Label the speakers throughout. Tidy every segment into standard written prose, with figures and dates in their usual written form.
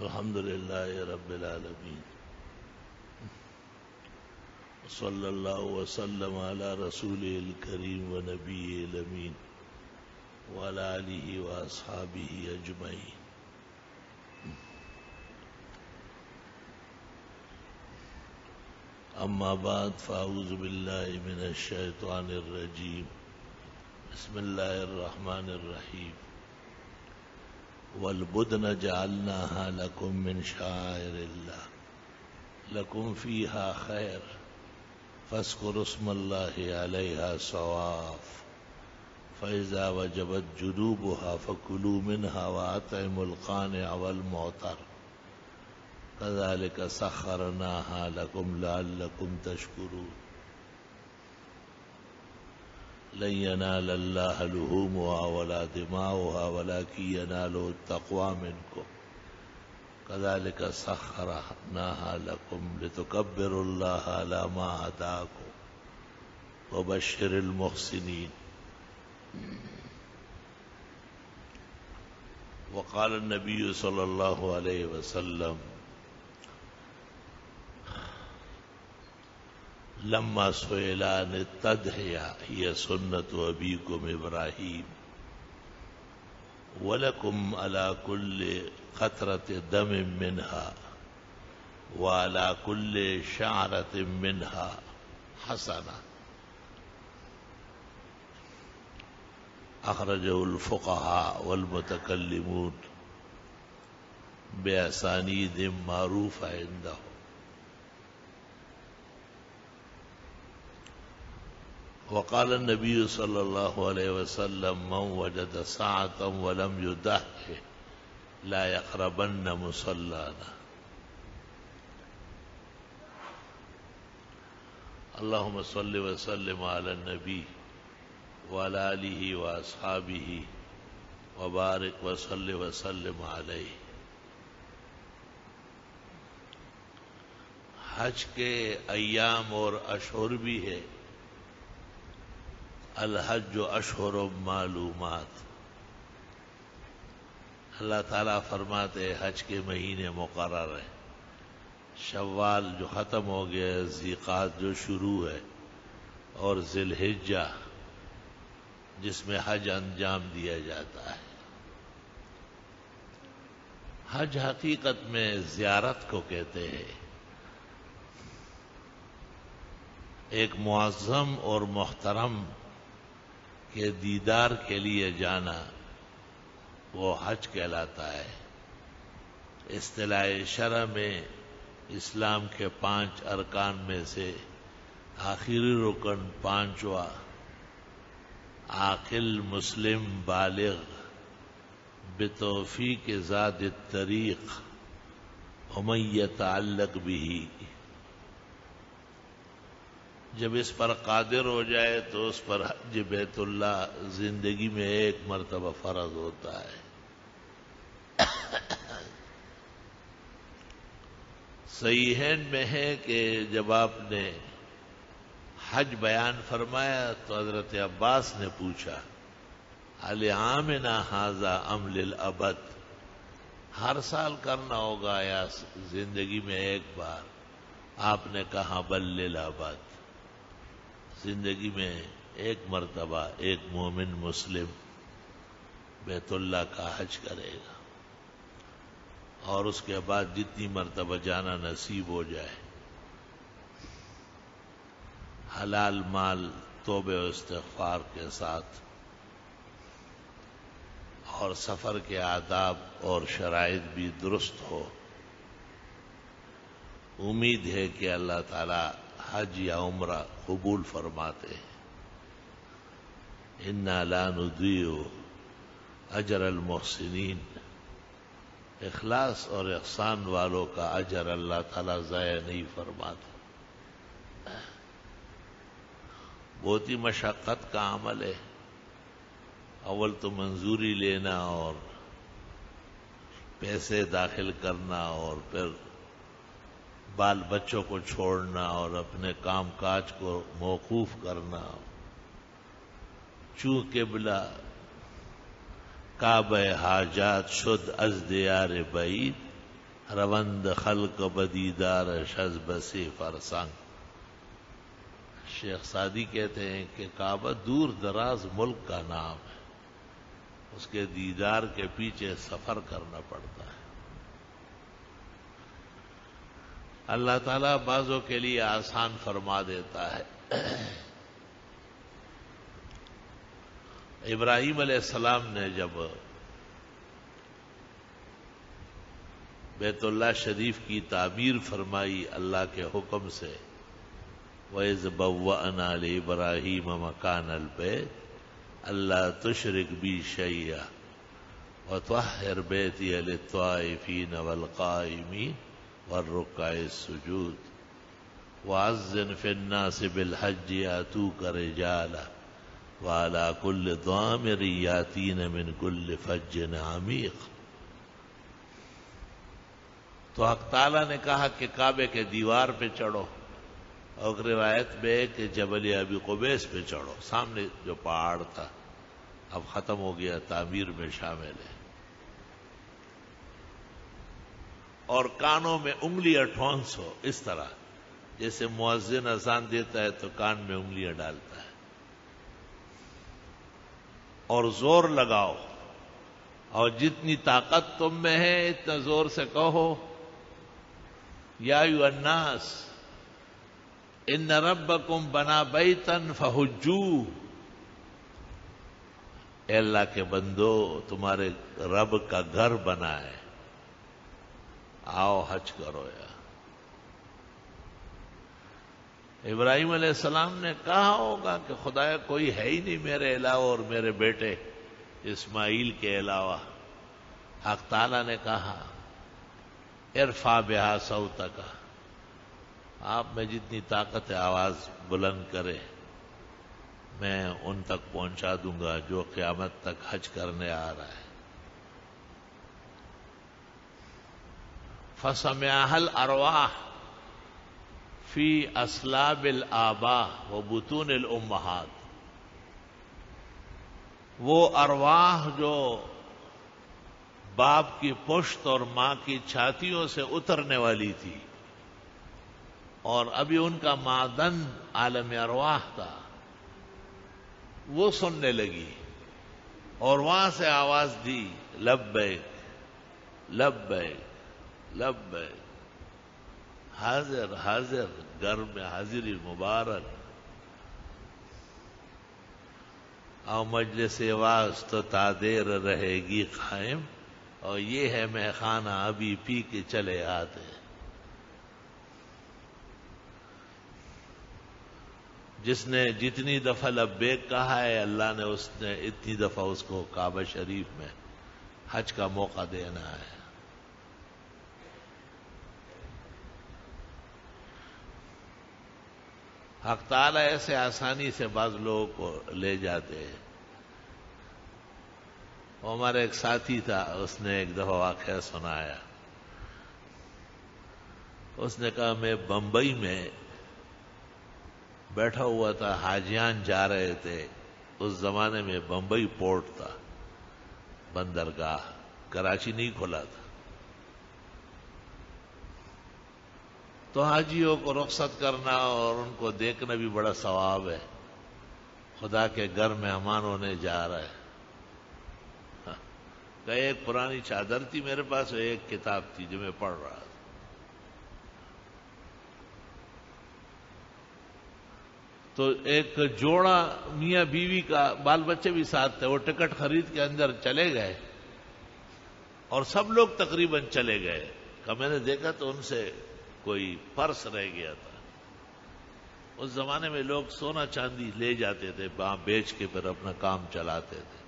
Speaker 1: الحمد لله رب العالمين صلى الله وسلم على رسوله الكريم ونبيه الأمين وعلى آله وأصحابه أجمعين. أما بعد فأعوذ بالله من الشيطان الرجيم. بسم الله الرحمن الرحيم. والبدن جعلناها لكم من شعائر الله لكم فيها خير فاذكروا اسم الله عليها صواف فإذا وجبت جنوبها فكلوا منها وأطعموا القانع والمعتر كذلك سخرناها لكم لعلكم تشكرون. لن ينال الله لحومها ولا دماؤها ولكن يناله التقوى منكم كذلك سخرناها لكم لتكبروا الله على ما هداكم وبشر المحسنين. وقال النبي صلى الله عليه وسلم لما سئل عن التضحية هي سنة أبيكم إبراهيم ولكم على كل قطرة دم منها وعلى كل شعرة منها حسنة. أخرجه الفقهاء والمتكلمون بأسانيد معروفة عندهم. وقال النبي صلى الله عليه وسلم من وجد ساعة ولم يضحي لا يقربن مصلانا. اللهم صل وسلم على النبي وعلى آله وأصحابه وبارك وصل وسلم عليه. حج کے ایام اور اشہر بھی ہے. الحج اشہر معلومات. اللہ تعالیٰ فرماتے حج کے مہینے مقرر ہیں. شوال جو ختم ہو گیا، ذیقعد جو شروع ہے، اور ذی الحجہ جس میں حج انجام دیا جاتا ہے. حج حقیقت میں زیارت کو کہتے ہیں. ایک معظم اور محترم کے دیدار کے لیے جانا وہ حج کہلاتا ہے. اصطلاح شرع میں اسلام کے 5 ارکان میں سے آخری رکن 5واں عاقل مسلم بالغ بتوفیق ذات الطریق ومن یتعلق به. جب اس پر قادر ہو جائے تو اس پر حج بیت اللہ زندگی میں ایک مرتبہ فرض ہوتا ہے. صحیحین میں ہے کہ جب آپ نے حج بیان فرمایا تو حضرت عباس نے پوچھا العامنا ھذا ام للابد، ہر سال کرنا ہوگا یا زندگی میں ایک بار؟ آپ نے کہا بل للابد، زندگی میں ایک مرتبہ ایک مومن مسلم بیت اللہ کا حج کرے گا، اور اس کے بعد جتنی مرتبہ جانا نصیب ہو جائے. حلال مال توبہ و استغفار کے ساتھ اور سفر کے آداب اور شرائط بھی درست ہو. امید ہے کہ اللہ تعالی حج یا عمرہ قبول فرماتے ہیں. انا لا نضيع اجر المحسنین. اخلاص اور احسان والوں کا اجر اللہ تعالیٰ ضائع نہیں فرماتا. بہت ہی مشقت کا عمل ہے. اول تو منظوری لینا اور پیسے داخل کرنا اور پھر بال بچوں کو چھوڑنا اور اپنے کام کاج کو موقوف کرنا. چونکہ بلا کعبہ حاجات شد از دیار بعید روند خلق بدیدار شز بسی فرسنگ. شیخ سعدی کہتے ہیں کہ کعبہ دور دراز ملک کا نام ہے، اس کے دیدار کے پیچھے سفر کرنا پڑتا ہے. اللہ تعالیٰ بعضوں کے لیے آسان فرما دیتا ہے. ابراہیم علیہ السلام نے جب بیت اللہ شریف کی تعمیر فرمائی اللہ کے حکم سے، وَإِذْ بَوَّأْنَا لِإِبْرَاهِيمَ مَكَانَ الْبَيْتِ أَلَّا تُشْرِكْ بِي شَيْئًا وَطَهِّرْ بَيْتِيَ لِلطَّائِفِينَ وَالْقَائِمِينَ وَالرُّكَّعِ السُّجُودِ وَأَذِّنْ فِي النَّاسِ بِالْحَجِّ يَأْتُوكَ رِجَالًا وَعَلَى كُلِّ ضَامِرٍ يَأْتِينَ مِنْ كُلِّ فَجٍّ عَمِيقٍ. تو حق تعالیٰ نے کہا کہ کعبے کے دیوار پہ چڑھو، اور روایت میں کہ جبل ابی قبیس پہ چڑھو، سامنے جو پہاڑ تھا اب ختم ہو گیا، تعمیر میں شامل ہے. اور کانوں میں انگلیاں ٹھونسو، اس طرح جیسے مؤذن اذان دیتا ہے تو کان میں انگلیاں ڈالتا ہے، اور زور لگاؤ، اور جتنی طاقت تم میں ہے اتنا زور سے کہو یا ایھا الناس ان ربکم بنا بیتن فحجوہ. اے اللہ کے بندو، تمہارے رب کا گھر بنا ہے، آؤ حج کرو. یا ابراہیم علیہ السلام نے کہا ہوگا کہ خدایا کوئی ہے ہی نہیں میرے علاوہ اور میرے بیٹے اسماعیل کے علاوہ. حق تعالیٰ نے کہا ارفع بہا صوتک، آپ میں جتنی طاقت ہے آواز بلند کرے، میں ان تک پہنچا دوں گا جو قیامت تک حج کرنے آ رہا ہے. فَسَمِعَهَا الْأَرْوَاحُ فِي أَصْلَابِ الْآبَاءِ وَبُطُونِ الْأُمَّهَاتِ. وہ ارواح جو باپ کی پشت اور ماں کی چھاتیوں سے اترنے والی تھی، اور ابھی ان کا معدن عالم ارواح تھا، وہ سننے لگی اور وہاں سے آواز دی لبیک لبیک لبیک، حاضر حاضر، گھر میں حاضری مبارک. اور مجلس واعظ تو تا دیر رہے گی قائم، اور یہ ہے مے خانہ ابھی پی کے چلے آتے. جس نے جتنی دفعہ لبیک کہا ہے اللہ نے اس نے اتنی دفعہ اس کو کعبہ شریف میں حج کا موقع دینا ہے. حق تعالیٰ ایسے آسانی سے بعض لوگوں کو لے جاتے ہیں. ہمارا ایک ساتھی تھا، اس نے ایک دفعہ واقعہ سنایا. اس نے کہا میں بمبئی میں بیٹھا ہوا تھا، حاجیان جا رہے تھے. اس زمانے میں بمبئی پورٹ تھا، بندرگاہ، کراچی نہیں کھلا تھا. تو حاجیوں کو رخصت کرنا اور ان کو دیکھنا بھی بڑا ثواب ہے. خدا کے گھر مہمان ہونے جا رہا ہے. کہ ایک پرانی چادر تھی میرے پاس، ایک کتاب تھی جو میں پڑھ رہا تھا. تو ایک جوڑا میاں بیوی کا، بال بچے بھی ساتھ تھے، وہ ٹکٹ خرید کے اندر چلے گئے اور سب لوگ تقریباً چلے گئے. کہ میں نے دیکھا تو ان سے کوئی پرس رہ گیا تھا. اس زمانے میں لوگ سونا چاندی لے جاتے تھے، وہاں بیچ کے پھر اپنا کام چلاتے تھے.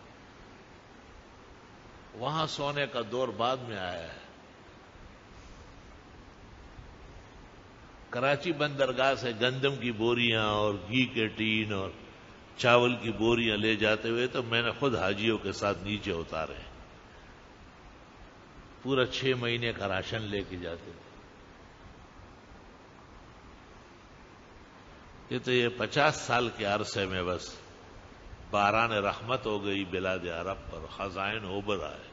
Speaker 1: وہاں سونے کا دور بعد میں آیا ہے. کراچی بندرگاہ سے گندم کی بوریاں اور گھی کے ٹین اور چاول کی بوریاں لے جاتے ہوئے تو میں نے خود حاجیوں کے ساتھ نیچے اتارے. پورا 6 مہینے کا راشن لے کے جاتے تھے. یہ تو یہ 50 سال کے عرصے میں بس باران رحمت ہو گئی بلاد عرب پر، خزائن ابھر آئے.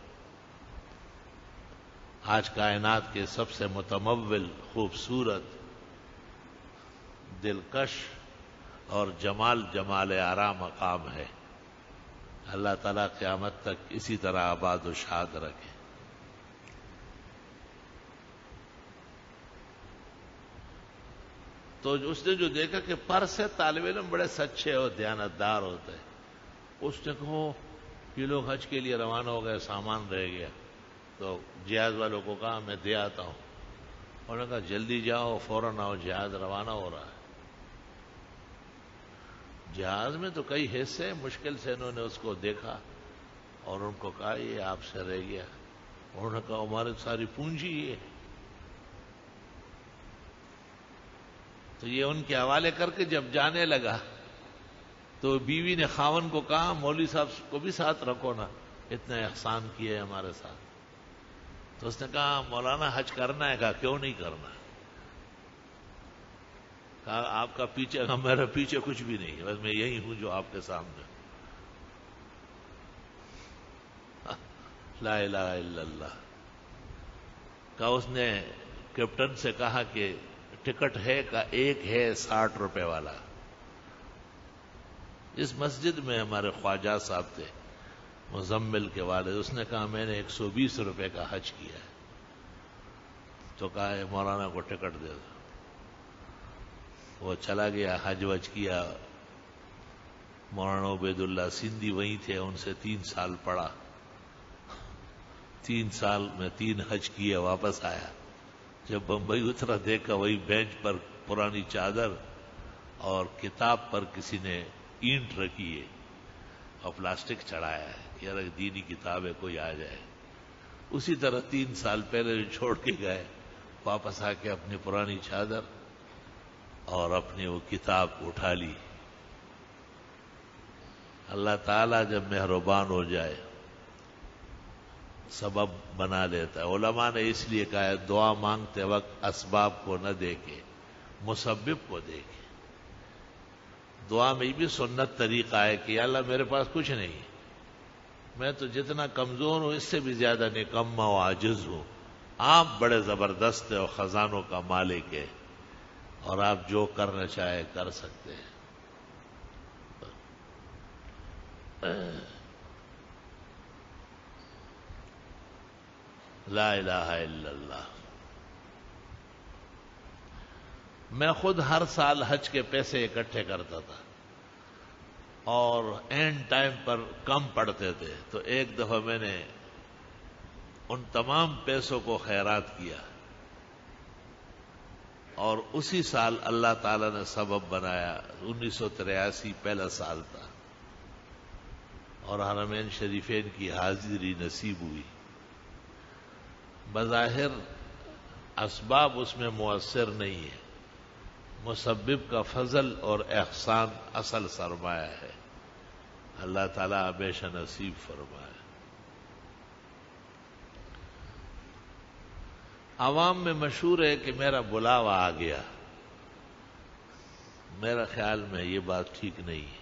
Speaker 1: آج کائنات کے سب سے متمول، خوبصورت، دلکش اور جمال آرا مقام ہے. اللہ تعالیٰ قیامت تک اسی طرح آباد و شاد رکھے. تو اس نے جو دیکھا کہ پر سے طالب علم بڑے سچے اور دیانتدار ہوتے ہیں، اس نے کہا یہ لوگ حج کے لیے روانہ ہو گئے، سامان رہ گیا. تو جہاز والوں کو کہا میں دے آتا ہوں. انہوں نے کہا جلدی جاؤ، فوراً آؤ، جہاز روانہ ہو رہا ہے. جہاز میں تو کئی حصے، مشکل سے انہوں نے اس کو دیکھا اور ان کو کہا یہ آپ سے رہ گیا. انہوں نے کہا ہماری ساری پونجی یہ. تو یہ ان کے حوالے کر کے جب جانے لگا تو بیوی نے خاون کو کہا مولوی صاحب کو بھی ساتھ رکھو نا، اتنے احسان کیے ہمارے ساتھ. تو اس نے کہا مولانا حج کرنا ہے. کہا کیوں نہیں کرنا؟ کہا آپ کا پیچھے، میرے پیچھے کچھ بھی نہیں، بس میں یہی ہوں جو آپ کے سامنے. لا الہ الا اللہ. کہا اس نے کیپٹن سے کہا کہ ٹکٹ ہے؟ کا ایک ہے 60 روپے والا. اس مسجد میں ہمارے خواجہ صاحب تھے، مزمل کے والد. اس نے کہا میں نے 120 روپے کا حج کیا ہے. تو کہا مولانا کو ٹکٹ دے دو. وہ چلا گیا، حج وج کیا. مولانا عبید اللہ سندھی وہیں تھے، ان سے 3 سال پڑھا. 3 سال میں 3 حج کیے. واپس آیا، جب بمبئی اترا دیکھا وہی بینچ پر پرانی چادر اور کتاب پر کسی نے اینٹ رکھی ہے اور پلاسٹک چڑھایا ہے کہ یار دینی کتاب ہے کوئی آ جائے. اسی طرح 3 سال پہلے جو چھوڑ کے گئے، واپس آ کے اپنی پرانی چادر اور اپنی وہ کتاب اٹھا لی. اللہ تعالیٰ جب مہربان ہو جائے سبب بنا لیتا ہے. علماء نے اس لیے کہا ہے دعا مانگتے وقت اسباب کو نہ دیکھے، مسبب کو دیکھے. دعا میں بھی سنت طریقہ ہے کہ یا اللہ میرے پاس کچھ نہیں، میں تو جتنا کمزور ہوں اس سے بھی زیادہ نکما و عاجز ہوں. آپ بڑے زبردست ہیں اور خزانوں کا مالک ہے، اور آپ جو کرنا چاہے کر سکتے ہیں. لا الہ الا اللہ. میں خود ہر سال حج کے پیسے اکٹھے کرتا تھا اور اینڈ ٹائم پر کم پڑتے تھے. تو ایک دفعہ میں نے ان تمام پیسوں کو خیرات کیا اور اسی سال اللہ تعالی نے سبب بنایا. 1983 پہلا سال تھا اور حرمین شریفین کی حاضری نصیب ہوئی. بظاہر اسباب اس میں مؤثر نہیں ہے، مسبب کا فضل اور احسان اصل سرمایہ ہے. اللہ تعالیٰ ہمیشہ نصیب فرمائے. عوام میں مشہور ہے کہ میرا بلاوا آ گیا. میرا خیال میں یہ بات ٹھیک نہیں ہے،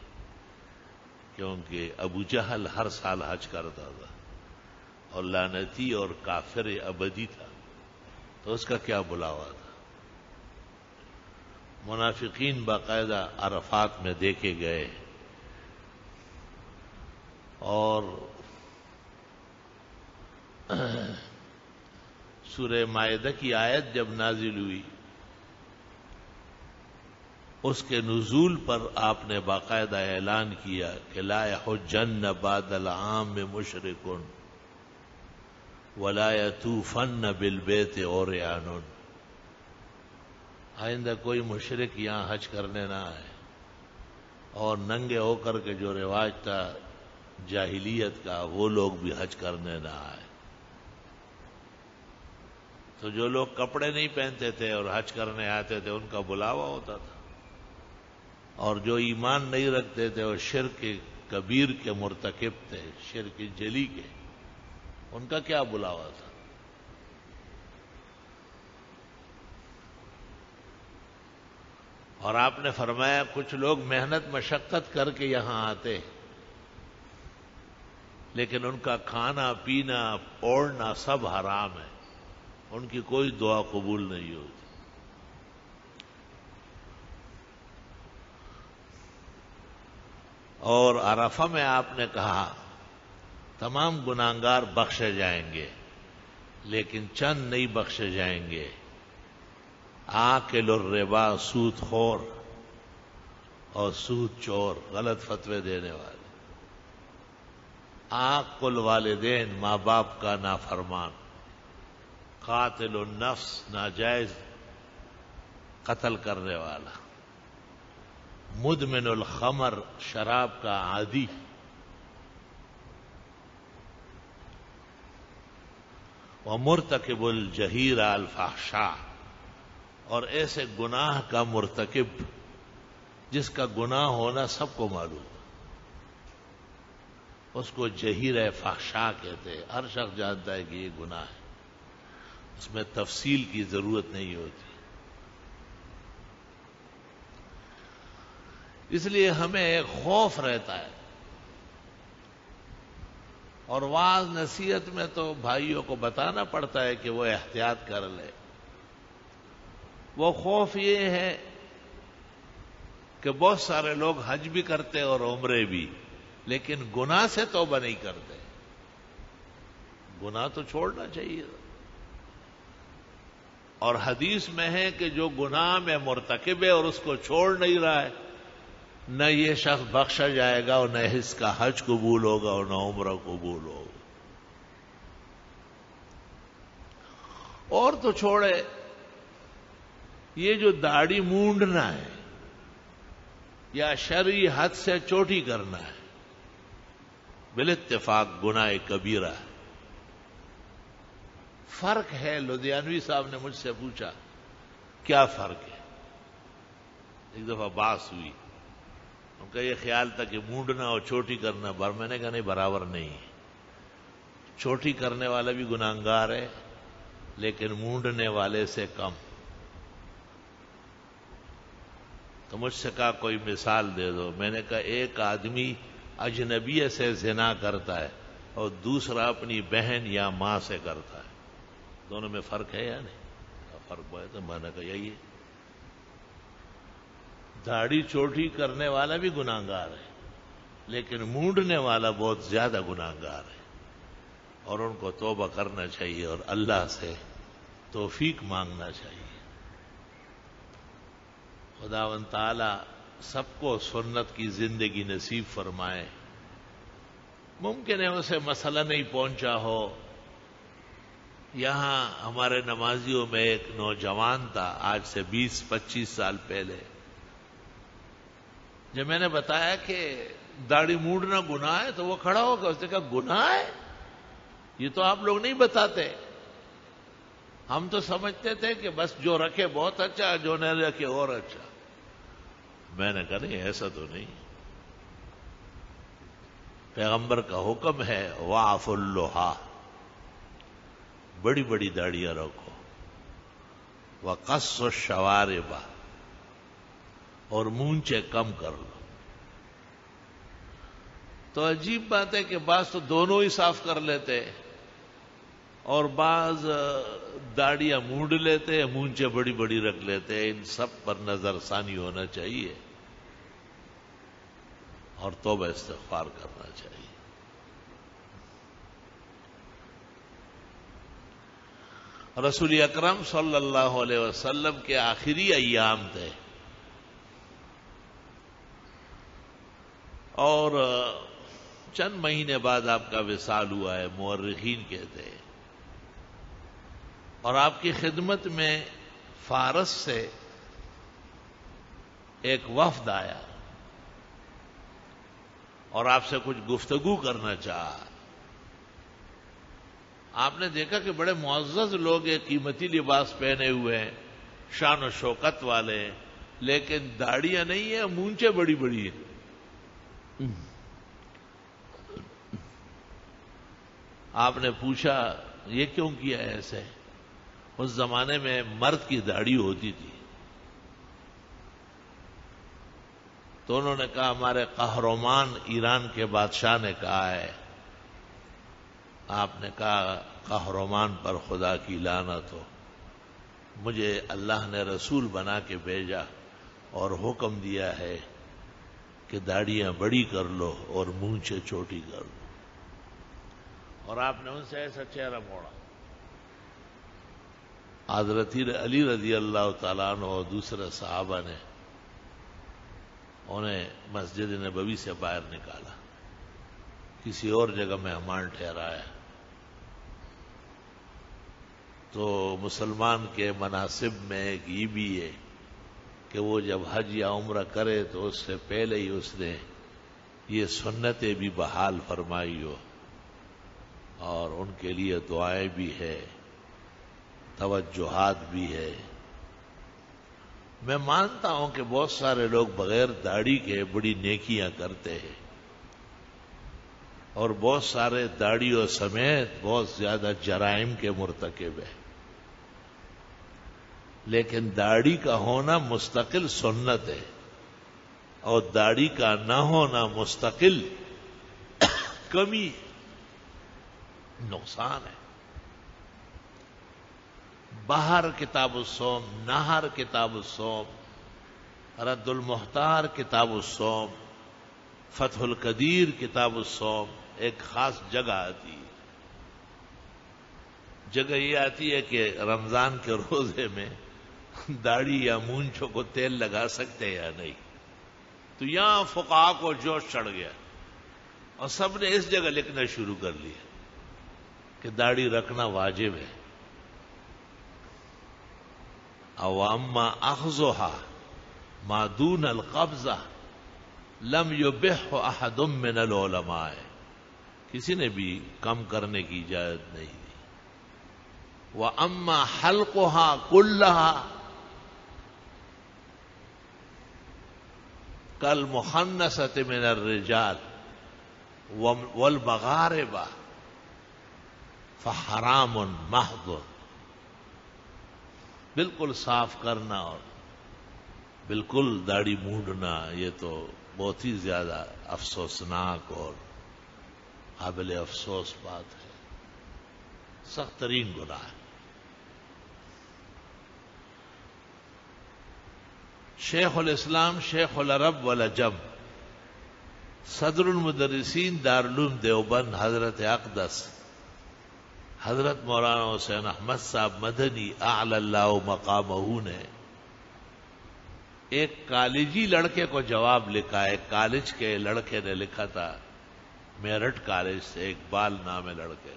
Speaker 1: کیونکہ ابو جہل ہر سال حج کرتا تھا اور لعنتی اور کافر ابدی تھا، تو اس کا کیا بلاوا تھا؟ منافقین باقاعدہ عرفات میں دیکھے گئے اور سورہ مائدہ کی آیت جب نازل ہوئی اس کے نزول پر آپ نے باقاعدہ اعلان کیا کہ لا یحجن بعد العام مشرک ولا یطوفن بالبیت عریان. آئندہ کوئی مشرک یہاں حج کرنے نہ آئے اور ننگے ہو کر کے جو رواج تھا جاہلیت کا وہ لوگ بھی حج کرنے نہ آئے. تو جو لوگ کپڑے نہیں پہنتے تھے اور حج کرنے آتے تھے ان کا بلاوا ہوتا تھا، اور جو ایمان نہیں رکھتے تھے اور شرک کبیر کے مرتکب تھے، شرک جلی کے، ان کا کیا بلاوا تھا؟ اور آپ نے فرمایا کچھ لوگ محنت مشقت کر کے یہاں آتے لیکن ان کا کھانا پینا اوڑھنا سب حرام ہے. ان کی کوئی دعا قبول نہیں ہوتی. اور عرفہ میں آپ نے کہا تمام گناہگار بخشے جائیں گے لیکن چند نہیں بخشے جائیں گے. آکل الربا، سود خور اور سود چور، غلط فتوے دینے والے. عاق الوالدین، ماں باپ کا نافرمان. قاتل النفس، ناجائز قتل کرنے والا. مدمن الخمر، شراب کا عادی. ومرتکب الجہیرہ الفحشاء، اور ایسے گناہ کا مرتکب جس کا گناہ ہونا سب کو معلوم، اس کو جہیرہ فحشاء کہتے ہیں. ہر شخص جانتا ہے کہ یہ گناہ ہے، اس میں تفصیل کی ضرورت نہیں ہوتی. اس لیے ہمیں ایک خوف رہتا ہے، اور واعظ نصیحت میں تو بھائیوں کو بتانا پڑتا ہے کہ وہ احتیاط کر لے. وہ خوف یہ ہے کہ بہت سارے لوگ حج بھی کرتے اور عمرے بھی، لیکن گناہ سے توبہ نہیں کرتے. گناہ تو چھوڑنا چاہیے. اور حدیث میں ہے کہ جو گناہ میں مرتکب ہے اور اس کو چھوڑ نہیں رہا ہے، نہ یہ شخص بخشا جائے گا اور نہ اس کا حج قبول ہوگا اور نہ عمرہ قبول ہوگا. اور تو چھوڑے، یہ جو داڑھی مونڈنا ہے یا شرعی حد سے چوٹی کرنا ہے، بالاتفاق گناہ کبیرہ ہے. فرق ہے. لدھیانوی صاحب نے مجھ سے پوچھا کیا فرق ہے. ایک دفعہ بات ہوئی، ان کا یہ خیال تھا کہ مونڈنا اور چوٹی کرنا میں نے کہا نہیں، برابر نہیں. چوٹی کرنے والا بھی گناہگار ہے لیکن مونڈنے والے سے کم. تو مجھ سے کہا کوئی مثال دے دو. میں نے کہا ایک آدمی اجنبیہ سے زنا کرتا ہے اور دوسرا اپنی بہن یا ماں سے کرتا ہے، دونوں میں فرق ہے یا نہیں؟ فرق ہے. تو میں نے کہا یہی ہے. داڑھی چوٹی کرنے والا بھی گناہگار ہے لیکن مونڈنے والا بہت زیادہ گناہگار ہے، اور ان کو توبہ کرنا چاہیے اور اللہ سے توفیق مانگنا چاہیے. خداوند تعالی سب کو سنت کی زندگی نصیب فرمائے. ممکن ہے اسے مسئلہ نہیں پہنچا ہو. یہاں ہمارے نمازیوں میں ایک نوجوان تھا، آج سے 20-25 سال پہلے. جب میں نے بتایا کہ داڑھی مونڈنا گناہ ہے تو وہ کھڑا ہو گیا. اس نے کہا گناہ ہے؟ یہ تو آپ لوگ نہیں بتاتے. ہم تو سمجھتے تھے کہ بس جو رکھے بہت اچھا، جو نہیں رکھے اور اچھا. میں نے کہا نہیں، ایسا تو نہیں. پیغمبر کا حکم ہے وَاعْفُوا اللُّحَىٰ، بڑی بڑی داڑیاں رکھو. وَقَصُّوا الشَّوَارِبَ، اور مونچھے کم کر لو. تو عجیب بات ہے کہ بعض تو دونوں ہی صاف کر لیتے اور بعض داڑیاں مونڈ لیتے، مونچھے بڑی بڑی رکھ لیتے. ان سب پر نظر ثانی ہونا چاہیے اور توبہ استغفار کرنا چاہیے. رسول اکرم صلی اللہ علیہ وسلم کے آخری ایام تھے اور چند مہینے بعد آپ کا وصال ہوا ہے، مورخین کہتے ہیں. اور آپ کی خدمت میں فارس سے ایک وفد آیا اور آپ سے کچھ گفتگو کرنا چاہا. آپ نے دیکھا کہ بڑے معزز لوگ ہیں، قیمتی لباس پہنے ہوئے ہیں، شان و شوکت والے ہیں، لیکن داڑیاں نہیں ہیں، مونچھیں بڑی بڑی ہیں. آپ نے پوچھا یہ کیوں کیا ہے ایسے؟ اس زمانے میں مرد کی داڑھی ہوتی تھی. تو انہوں نے کہا ہمارے قہرمان ایران کے بادشاہ نے کہا ہے آپ نے کہا قہرمان پر خدا کی لعنت ہو، مجھے اللہ نے رسول بنا کے بھیجا اور حکم دیا ہے کہ داڑیاں بڑی کر لو اور مونچھیں چھوٹی کر لو، اور آپ نے ان سے ایسا چہرہ موڑا۔ حضرت علی رضی اللہ تعالیٰ عنہ اور دوسرے صحابہ نے انہیں مسجد نبوی سے باہر نکالا، کسی اور جگہ مہمان ٹھہرایا۔ تو مسلمان کے مناسب میں ایک یہ بھی ہے کہ وہ جب حج یا عمرہ کرے تو اس سے پہلے ہی اس نے یہ سنتیں بھی بحال فرمائی ہو، اور ان کے لیے دعائیں بھی ہے، توجہات بھی ہے۔ میں مانتا ہوں کہ بہت سارے لوگ بغیر داڑھی کے بڑی نیکیاں کرتے ہیں، اور بہت سارے داڑھیوں سمیت بہت زیادہ جرائم کے مرتکب ہیں، لیکن داڑھی کا ہونا مستقل سنت ہے، اور داڑھی کا نہ ہونا مستقل کمی نقصان ہے۔ بہر کتاب الصوم، نہر کتاب الصوم، رد المحتار کتاب الصوم، فتح القدیر کتاب الصوم، ایک خاص جگہ آتی ہے۔ جگہ یہ آتی ہے کہ رمضان کے روزے میں داڑھی یا مونچھوں کو تیل لگا سکتے یا نہیں، تو یہاں فقہا کو جوش چڑھ گیا اور سب نے اس جگہ لکھنا شروع کر لیا کہ داڑھی رکھنا واجب ہے۔ او اما اخذها ما دون القبضہ لم يبح احد من العلماء، کسی نے بھی کم کرنے کی اجازت نہیں دی۔ واما حلقها كلها كالمخنثة من الرجال والمغاربة فحرام محض، بالکل صاف کرنا اور بالکل داڑھی مونڈنا یہ تو بہت ہی زیادہ افسوسناک اور قابل افسوس بات ہے، سخت ترین گناہ ہے۔ شیخ الاسلام شیخ العرب والعجم صدر المدرسین دارالعلوم دیوبند حضرت اقدس حضرت مولانا حسین احمد صاحب مدنی اعلی اللہ مقامہ نے ایک کالجی لڑکے کو جواب لکھا ہے۔ کالج کے لڑکے نے لکھا تھا، میرٹھ کالج سے، اقبال نام ہے لڑکے،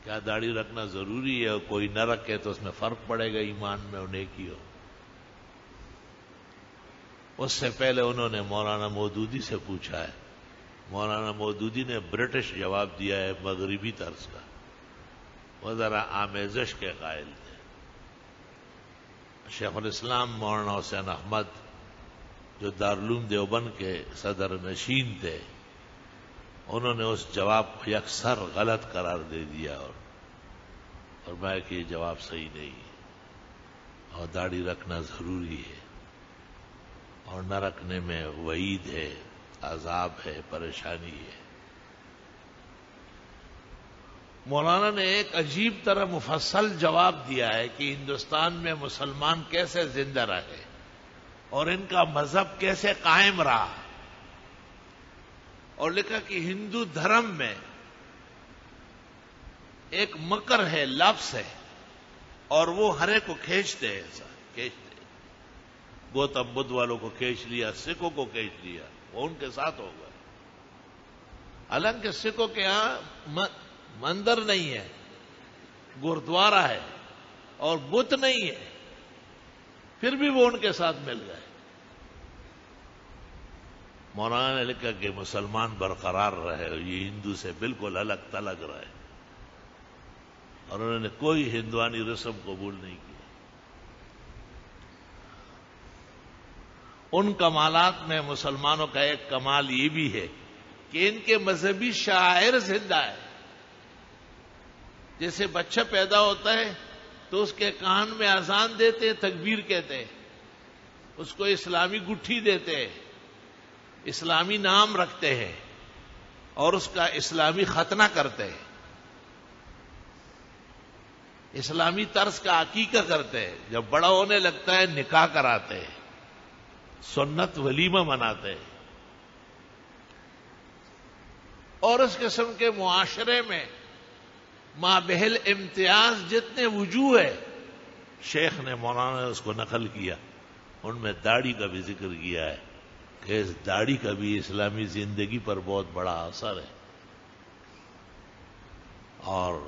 Speaker 1: کیا داڑھی رکھنا ضروری ہے؟ اور کوئی نہ رکھے تو اس میں فرق پڑے گا ایمان میں اور نیکی ہو۔ اس سے پہلے انہوں نے مولانا مودودی سے پوچھا ہے، مولانا مودودی نے برٹش جواب دیا ہے، مغربی طرز کا، وہ ذرا آمیزش کے قائل تھے۔ شیخ الاسلام مولانا حسین احمد جو دارالعلوم دیوبند کے صدر نشین تھے، انہوں نے اس جواب کو یکسر غلط قرار دے دیا اور فرمایا کہ یہ جواب صحیح نہیں ہے اور داڑھی رکھنا ضروری ہے، اور نہ رکھنے میں وعید ہے، عذاب ہے، پریشانی ہے۔ مولانا نے ایک عجیب طرح مفصل جواب دیا ہے کہ ہندوستان میں مسلمان کیسے زندہ رہے اور ان کا مذہب کیسے قائم رہا، اور لکھا کہ ہندو دھرم میں ایک مکر ہے، لفظ ہے، اور وہ ہر ایک کو کھینچتے ہیں، ایسا کھینچتے ہیں۔ گوتم بدھ والوں کو کھینچ لیا، سکھوں کو کھینچ لیا، وہ ان کے ساتھ ہو گئے۔ حالانکہ سکھوں کے ہاں مندر نہیں ہے، گردوارا ہے اور بت نہیں ہے، پھر بھی وہ ان کے ساتھ مل گئے۔ مولانا نے لکھا کہ مسلمان برقرار رہے، یہ ہندو سے بالکل الگ تلگ رہے، اور انہوں نے کوئی ہندوانی رسم قبول نہیں کی۔ ان کمالات میں مسلمانوں کا ایک کمال یہ بھی ہے کہ ان کے مذہبی شاعر زندہ ہے۔ جیسے بچہ پیدا ہوتا ہے تو اس کے کان میں اذان دیتے ہیں، تکبیر کہتے ہیں، اس کو اسلامی گٹھی دیتے ہیں، اسلامی نام رکھتے ہیں، اور اس کا اسلامی ختنہ کرتے ہیں، اسلامی طرز کا عقیقہ کرتے ہیں، جب بڑا ہونے لگتا ہے نکاح کراتے ہیں، سنت ولیمہ مناتے ہیں، اور اس قسم کے معاشرے میں مابہل امتیاز جتنے وجوہ ہے، شیخ نے مولانا نے اس کو نقل کیا، ان میں داڑھی کا بھی ذکر کیا ہے کہ اس داڑھی کا بھی اسلامی زندگی پر بہت بڑا اثر ہے، اور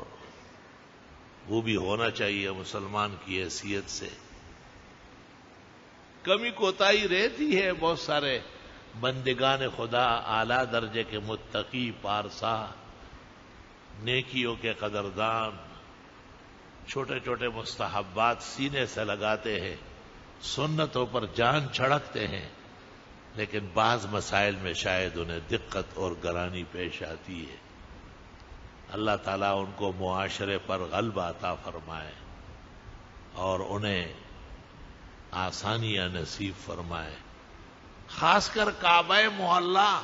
Speaker 1: وہ بھی ہونا چاہیے مسلمان کی حیثیت سے۔ کمی کوتاہی رہتی ہے، بہت سارے بندگان خدا اعلیٰ درجے کے متقی پارسا نیکیوں کے قدردان چھوٹے چھوٹے مستحبات سینے سے لگاتے ہیں، سنتوں پر جان چھڑکتے ہیں، لیکن بعض مسائل میں شاید انہیں دقت اور گرانی پیش آتی ہے۔ اللہ تعالیٰ ان کو معاشرے پر غلبہ عطا فرمائے اور انہیں آسانیاں نصیب فرمائے۔ خاص کر کعبہ معلیٰ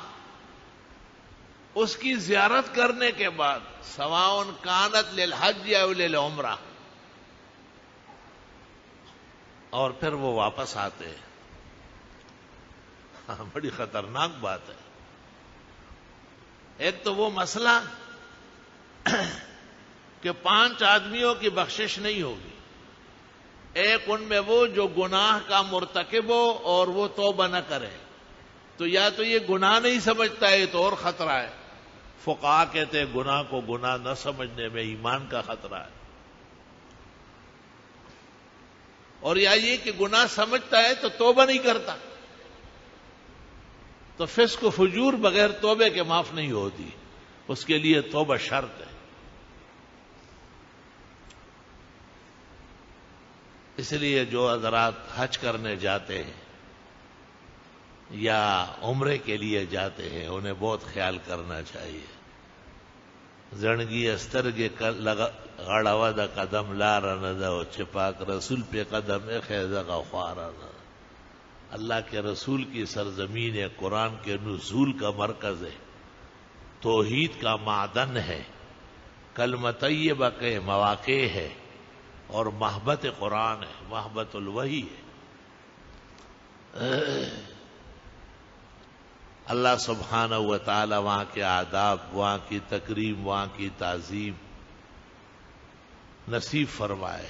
Speaker 1: اس کی زیارت کرنے کے بعد سواء کانت للحج یا للعمرہ، اور پھر وہ واپس آتے ہیں، بڑی خطرناک بات ہے۔ ایک تو وہ مسئلہ کہ 5 آدمیوں کی بخشش نہیں ہوگی، ایک ان میں وہ جو گناہ کا مرتکب ہو اور وہ توبہ نہ کرے، تو یا تو یہ گناہ نہیں سمجھتا ہے تو اور خطرہ ہے، فقہا کہتے ہیں گناہ کو گناہ نہ سمجھنے میں ایمان کا خطرہ ہے، اور یا یہ کہ گناہ سمجھتا ہے تو توبہ نہیں کرتا، تو فسق و فجور بغیر توبے کے معاف نہیں ہوتی، اس کے لیے توبہ شرط ہے۔ اس لیے جو حضرات حج کرنے جاتے ہیں یا عمرے کے لیے جاتے ہیں انہیں بہت خیال کرنا چاہیے۔ زندگی استرگے غڑوا دا قدم لارا ندا چپاک رسول پہ قدم خیزہ کا خوارا ندا، اللہ کے رسول کی سرزمین ہے، قرآن کے نزول کا مرکز ہے، توحید کا معدن ہے، کلمہ طیبہ کے مواقع ہے، اور محبت قرآن ہے، محبت الوحی ہے۔ اللہ سبحانہ و تعالی وہاں کے آداب، وہاں کی تکریم، وہاں کی تعظیم نصیب فرمائے۔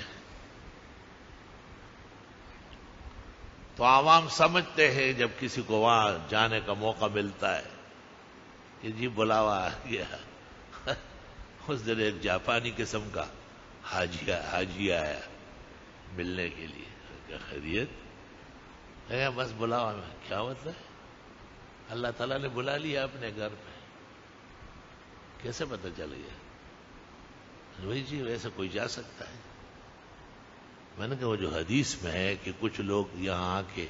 Speaker 1: تو عوام سمجھتے ہیں جب کسی کو وہاں جانے کا موقع ملتا ہے کہ جی بلاوا آ گیا، اس دن ایک جاپانی قسم کا حاجی آیا ملنے کے لیے، کیا خیریت ہے؟ بس بلاوا میں کیا مطلب ہے؟ اللہ تعالیٰ نے بلا لیا اپنے گھر پہ، کیسے پتہ چل گیا؟ وہی جی ویسے کوئی جا سکتا ہے؟ میں نے کہا وہ جو حدیث میں ہے کہ کچھ لوگ یہاں آ کے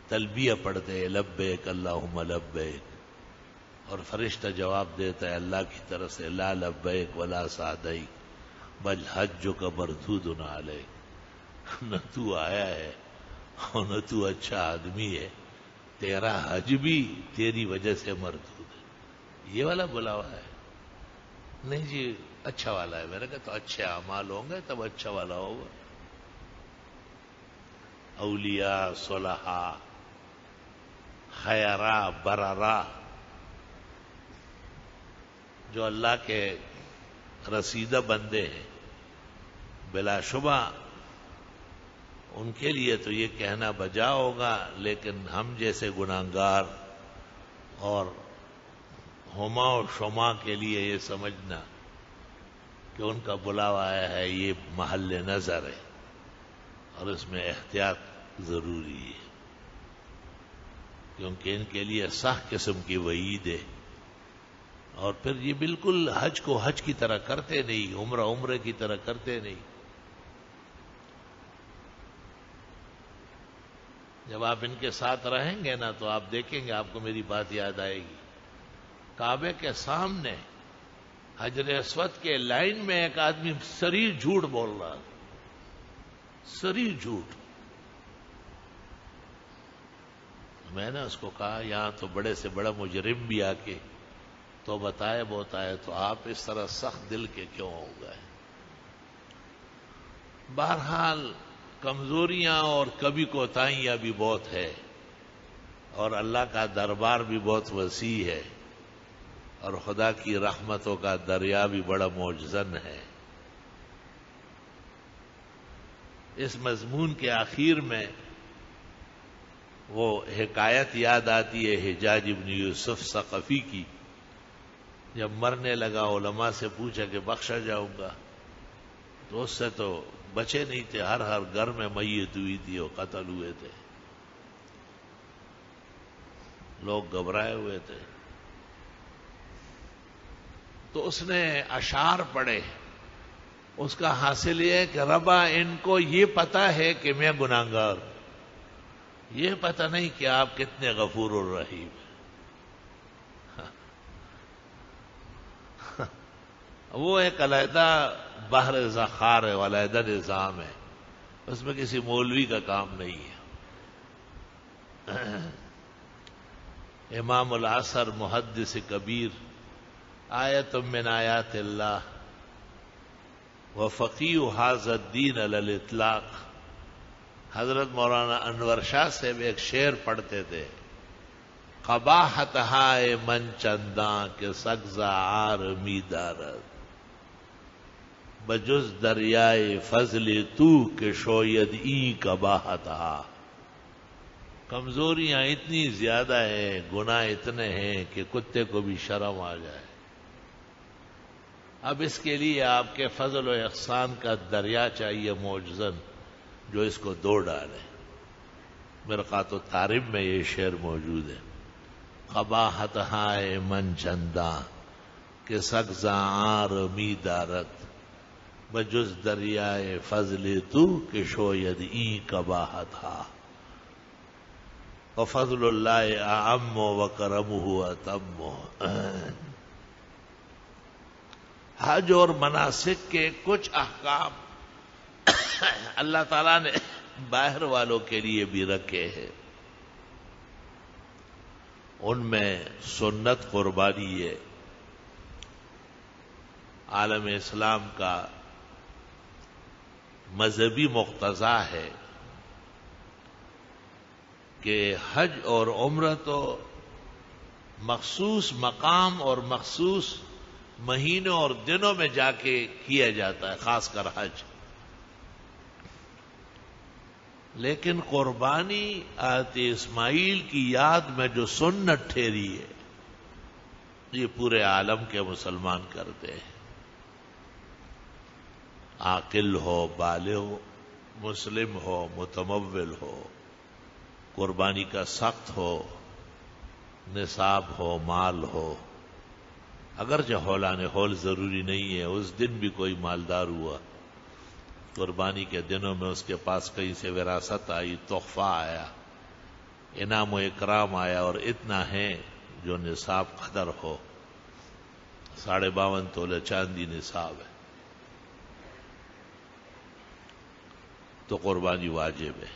Speaker 1: تلبیہ پڑھتے ہیں لبیک اللہم لبیک، اور فرشتہ جواب دیتا ہے اللہ کی طرف سے لا لبیک ولا سعدیک بل حجک مردود علیک، نہ تو آیا ہے اور نہ تو اچھا آدمی ہے، تیرا حج بھی تیری وجہ سے مردود ہے۔ یہ والا بلاوا ہے؟ نہیں جی اچھا والا ہے۔ میں نے کہا تو اچھے اعمال ہوں گے تب اچھا والا ہوگا۔ اولیاء، صلحاء، خیراء، برراء جو اللہ کے رسیدہ بندے ہیں، بلا شبہ ان کے لیے تو یہ کہنا بجا ہوگا، لیکن ہم جیسے گناہگار اور ہما و شما کے لیے یہ سمجھنا کہ ان کا بلاوا آیا ہے یہ محل نظر ہے، اور اس میں احتیاط ضروری ہے، کیونکہ ان کے لیے سخت قسم کی وعید ہے، اور پھر یہ بالکل حج کو حج کی طرح کرتے نہیں، عمرہ عمرے کی طرح کرتے نہیں۔ جب آپ ان کے ساتھ رہیں گے نا تو آپ دیکھیں گے، آپ کو میری بات یاد آئے گی، کعبے کے سامنے حجر اسود کے لائن میں ایک آدمی سری جھوٹ بول رہا، سری جھوٹ۔ میں نے اس کو کہا یہاں تو بڑے سے بڑا مجرم بھی آ کے توبہ طائب ہوتا ہے تو آپ اس طرح سخت دل کے کیوں ہو گئے؟ بہرحال کمزوریاں اور کبھی کوتاہیاں بھی بہت ہے، اور اللہ کا دربار بھی بہت وسیع ہے، اور خدا کی رحمتوں کا دریا بھی بڑا موجزن ہے۔ اس مضمون کے آخر میں وہ حکایت یاد آتی ہے حجاج ابن یوسف ثقفی کی، جب مرنے لگا علماء سے پوچھا کہ بخشا جاؤں گا، تو اس سے تو بچے نہیں تھے، ہر گھر میں میت ہوئی تھی اور قتل ہوئے تھے، لوگ گھبرائے ہوئے تھے۔ تو اس نے اشعار پڑھے، اس کا حاصل یہ ہے کہ ربا ان کو یہ پتا ہے کہ میں گناہگار، یہ پتہ نہیں کہ آپ کتنے غفور الرحیم ہیں۔ وہ ایک علیحدہ بحر ذخار ہے، علیحدہ نظام ہے، اس میں کسی مولوی کا کام نہیں ہے۔ امام العصر محدث کبیر، آیت من آیات اللہ وفقیہ ھذا الدین علی الاطلاق، حضرت مولانا انور شاہ سے ایک شعر پڑھتے تھے، قباحت ہائے من چنداں کے سگزا عار می دارد، بجز دریائے فضل تو کہ شوید ای قباحت ہا۔ کمزوریاں اتنی زیادہ ہیں، گناہ اتنے ہیں کہ کتے کو بھی شرم آ جائے۔ اب اس کے لیے آپ کے فضل و احسان کا دریا چاہیے موجزن، جو اس کو دو ڈالے۔ مرقات الطارب میں یہ شعر موجود ہے، قباحت ہائے من چنداں کہ سگزا عار می دارت، بجز دریائے فضل تو کہ شوید ای قباحت ہا، وفضل اللہ اعم وکرمہ اتم۔ حج اور مناسک کے کچھ احکام اللہ تعالیٰ نے باہر والوں کے لیے بھی رکھے ہیں، ان میں سنت قربانی ہے۔ عالم اسلام کا مذہبی مقتضا ہے کہ حج اور عمرہ تو مخصوص مقام اور مخصوص مہینوں اور دنوں میں جا کے کیا جاتا ہے، خاص کر حج۔ لیکن قربانی آیت اسماعیل کی یاد میں جو سنت ٹھہری ہے، یہ پورے عالم کے مسلمان کرتے ہیں، عاقل ہو، بالغ ہو، مسلم ہو، متمول ہو، قربانی کا سخت ہو، نصاب ہو، مال ہو، اگرچہ ہولان ہول ضروری نہیں ہے، اس دن بھی کوئی مالدار ہوا، قربانی کے دنوں میں اس کے پاس کہیں سے وراثت آئی، تحفہ آیا، انعام و اکرام آیا، اور اتنا ہے جو نصاب قدر ہو، 52.5 تولے چاندی نصاب ہے، تو قربانی واجب ہے،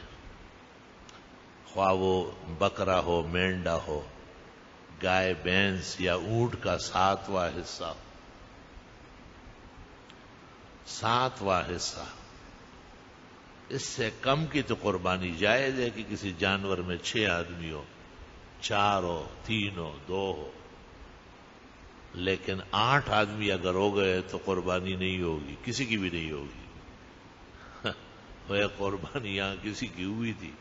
Speaker 1: خواہ وہ بکرا ہو، مینڈا ہو، گائے، بھینس یا اونٹ کا 7واں حصہ، 7واں حصہ، اس سے کم کی تو قربانی جائز ہے کہ کسی جانور میں 6 آدمی ہو، 4 ہو، 3 ہو، 2 ہو، لیکن 8 آدمی اگر ہو گئے تو قربانی نہیں ہوگی، کسی کی بھی نہیں ہوگی۔ وہ قربانی یہاں کسی کی ہوئی تھی،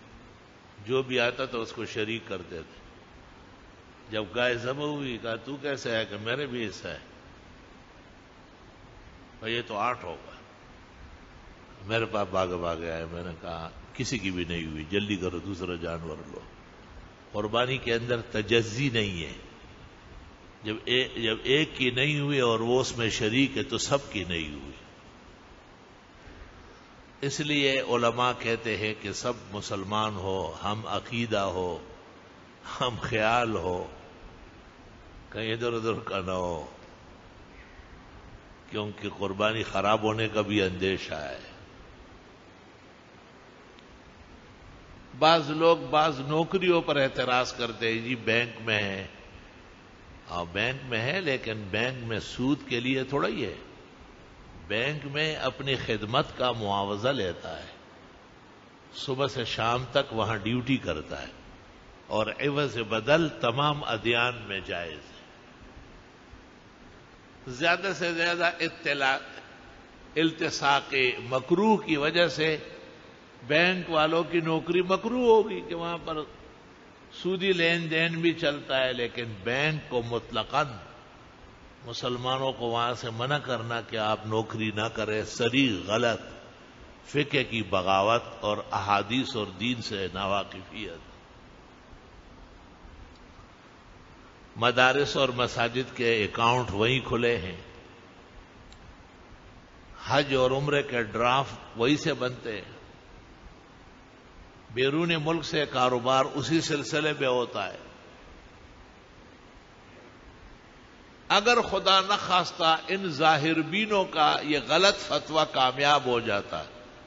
Speaker 1: جو بھی آتا تھا اس کو شریک کرتے تھے، جب گائے ذبح ہوئی کہا تو کیسے ہے، کہ میرے بھی حصہ ہے، بھائی یہ تو 8 ہوگا، میرے پاس بھاگ آئے، میں نے کہا کسی کی بھی نہیں ہوئی، جلدی کرو دوسرا جانور لو۔ قربانی کے اندر تجزی نہیں ہے، جب ایک کی نہیں ہوئی اور وہ اس میں شریک ہے تو سب کی نہیں ہوئی۔ اس لیے علماء کہتے ہیں کہ سب مسلمان ہو، ہم عقیدہ ہو، ہم خیال ہو، کہیں ادھر ادھر کا نہ ہو، کیونکہ قربانی خراب ہونے کا بھی اندیشہ ہے۔ بعض لوگ بعض نوکریوں پر اعتراض کرتے ہیں، جی بینک میں ہیں بینک میں ہے، لیکن بینک میں سود کے لیے تھوڑا ہی ہے. بینک میں اپنی خدمت کا معاوضہ لیتا ہے، صبح سے شام تک وہاں ڈیوٹی کرتا ہے، اور عوض بدل تمام ادیان میں جائز ہے. زیادہ سے زیادہ التصاق مکروہ کی وجہ سے بینک والوں کی نوکری مکروہ ہوگی کہ وہاں پر سودی لین دین بھی چلتا ہے، لیکن بینک کو مطلقاً مسلمانوں کو وہاں سے منع کرنا کہ آپ نوکری نہ کریں، صریح غلط، فقہ کی بغاوت اور احادیث اور دین سے ناواقفیت. مدارس اور مساجد کے اکاؤنٹ وہیں کھلے ہیں، حج اور عمرے کے ڈرافٹ وہی سے بنتے ہیں، بیرون ملک سے کاروبار اسی سلسلے میں ہوتا ہے. اگر خدا نہ خواستہ ان ظاہر بینوں کا یہ غلط فتویٰ کامیاب ہو جاتا،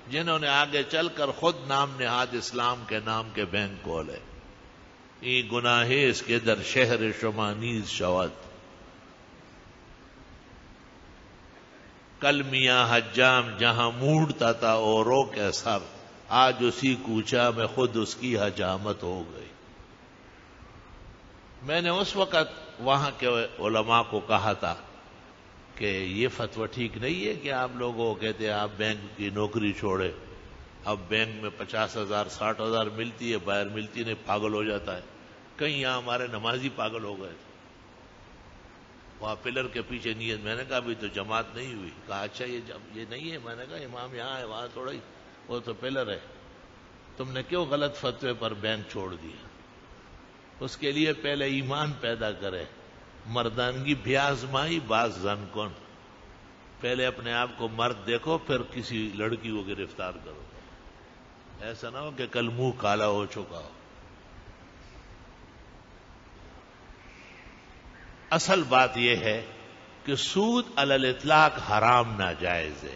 Speaker 1: جنہوں نے آگے چل کر خود نام نہاد اسلام کے نام کے بینک کھولے، ای گناہ اس کے در شہر شما نیز شود. کل میاں حجام جہاں مونڈتا تھا اوروں کے سر، آج اسی کوچہ میں خود اس کی حجامت ہو گئی. میں نے اس وقت وہاں کے علماء کو کہا تھا کہ یہ فتویٰ ٹھیک نہیں ہے کہ آپ لوگوں کو کہتے ہیں آپ بینک کی نوکری چھوڑے، اب بینک میں 50,000 60,000 ملتی ہے، باہر ملتی نہیں، پاگل ہو جاتا ہے. کہیں یہاں ہمارے نمازی پاگل ہو گئے تھے وہاں پلر کے پیچھے نیت. میں نے کہا ابھی تو جماعت نہیں ہوئی. کہا اچھا یہ نہیں ہے. میں نے کہا امام یہاں ہے، وہاں تھوڑا ہی، وہ تو پلر ہے. تم نے کیوں غلط فتوے پر بینک چھوڑ دیا؟ اس کے لیے پہلے ایمان پیدا کرے. مردانگی بھی آزمائی باز زن کن. پہلے اپنے آپ کو مرد دیکھو، پھر کسی لڑکی کو گرفتار کرو. ایسا نہ ہو کہ کل منہ کالا ہو چکا ہو. اصل بات یہ ہے کہ سود علی الاطلاق حرام ناجائز ہے،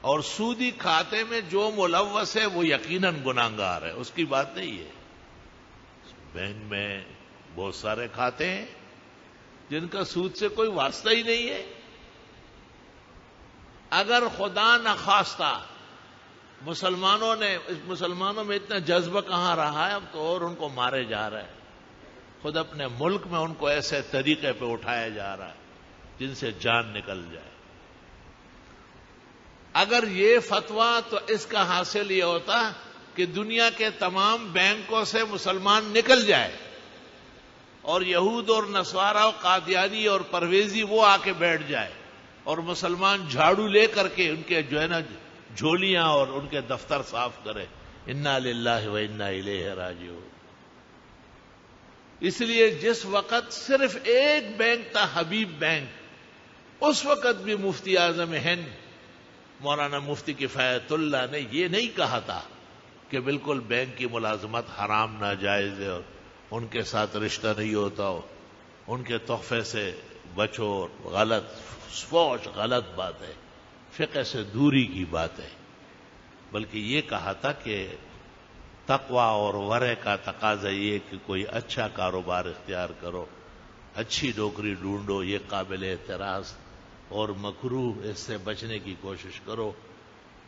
Speaker 1: اور سودی کھاتے میں جو ملوث ہے وہ یقیناً گناہگار ہے، اس کی بات نہیں ہے. بینک میں بہت سارے کھاتے ہیں جن کا سود سے کوئی واسطہ ہی نہیں ہے. اگر خدا نخواستہ مسلمانوں میں اتنا جذبہ کہاں رہا ہے، اب تو اور ان کو مارے جا رہا ہے. خود اپنے ملک میں ان کو ایسے طریقے پہ اٹھایا جا رہا ہے جن سے جان نکل جائے. اگر یہ فتویٰ تو اس کا حاصل یہ ہوتا کہ دنیا کے تمام بینکوں سے مسلمان نکل جائے، اور یہود اور نصارہ اور قادیانی اور پرویزی وہ آ کے بیٹھ جائے، اور مسلمان جھاڑو لے کر کے ان کے جو ہے نا جھولیاں اور ان کے دفتر صاف کرے. انا للہ و انا الیہ راجعون. اس لیے جس وقت صرف ایک بینک تھا، حبیب بینک، اس وقت بھی مفتی اعظم ہند مولانا مفتی کفایت اللہ نے یہ نہیں کہا تھا کہ بالکل بینک کی ملازمت حرام ناجائز ہے اور ان کے ساتھ رشتہ نہیں ہوتا ہو، ان کے تحفے سے بچو. غلط بات ہے، فقہ سے دوری کی بات ہے. بلکہ یہ کہا تھا کہ تقویٰ اور ورع کا تقاضا یہ کہ کوئی اچھا کاروبار اختیار کرو، اچھی نوکری ڈھونڈو، یہ قابل اعتراض اور مکروہ، اس سے بچنے کی کوشش کرو.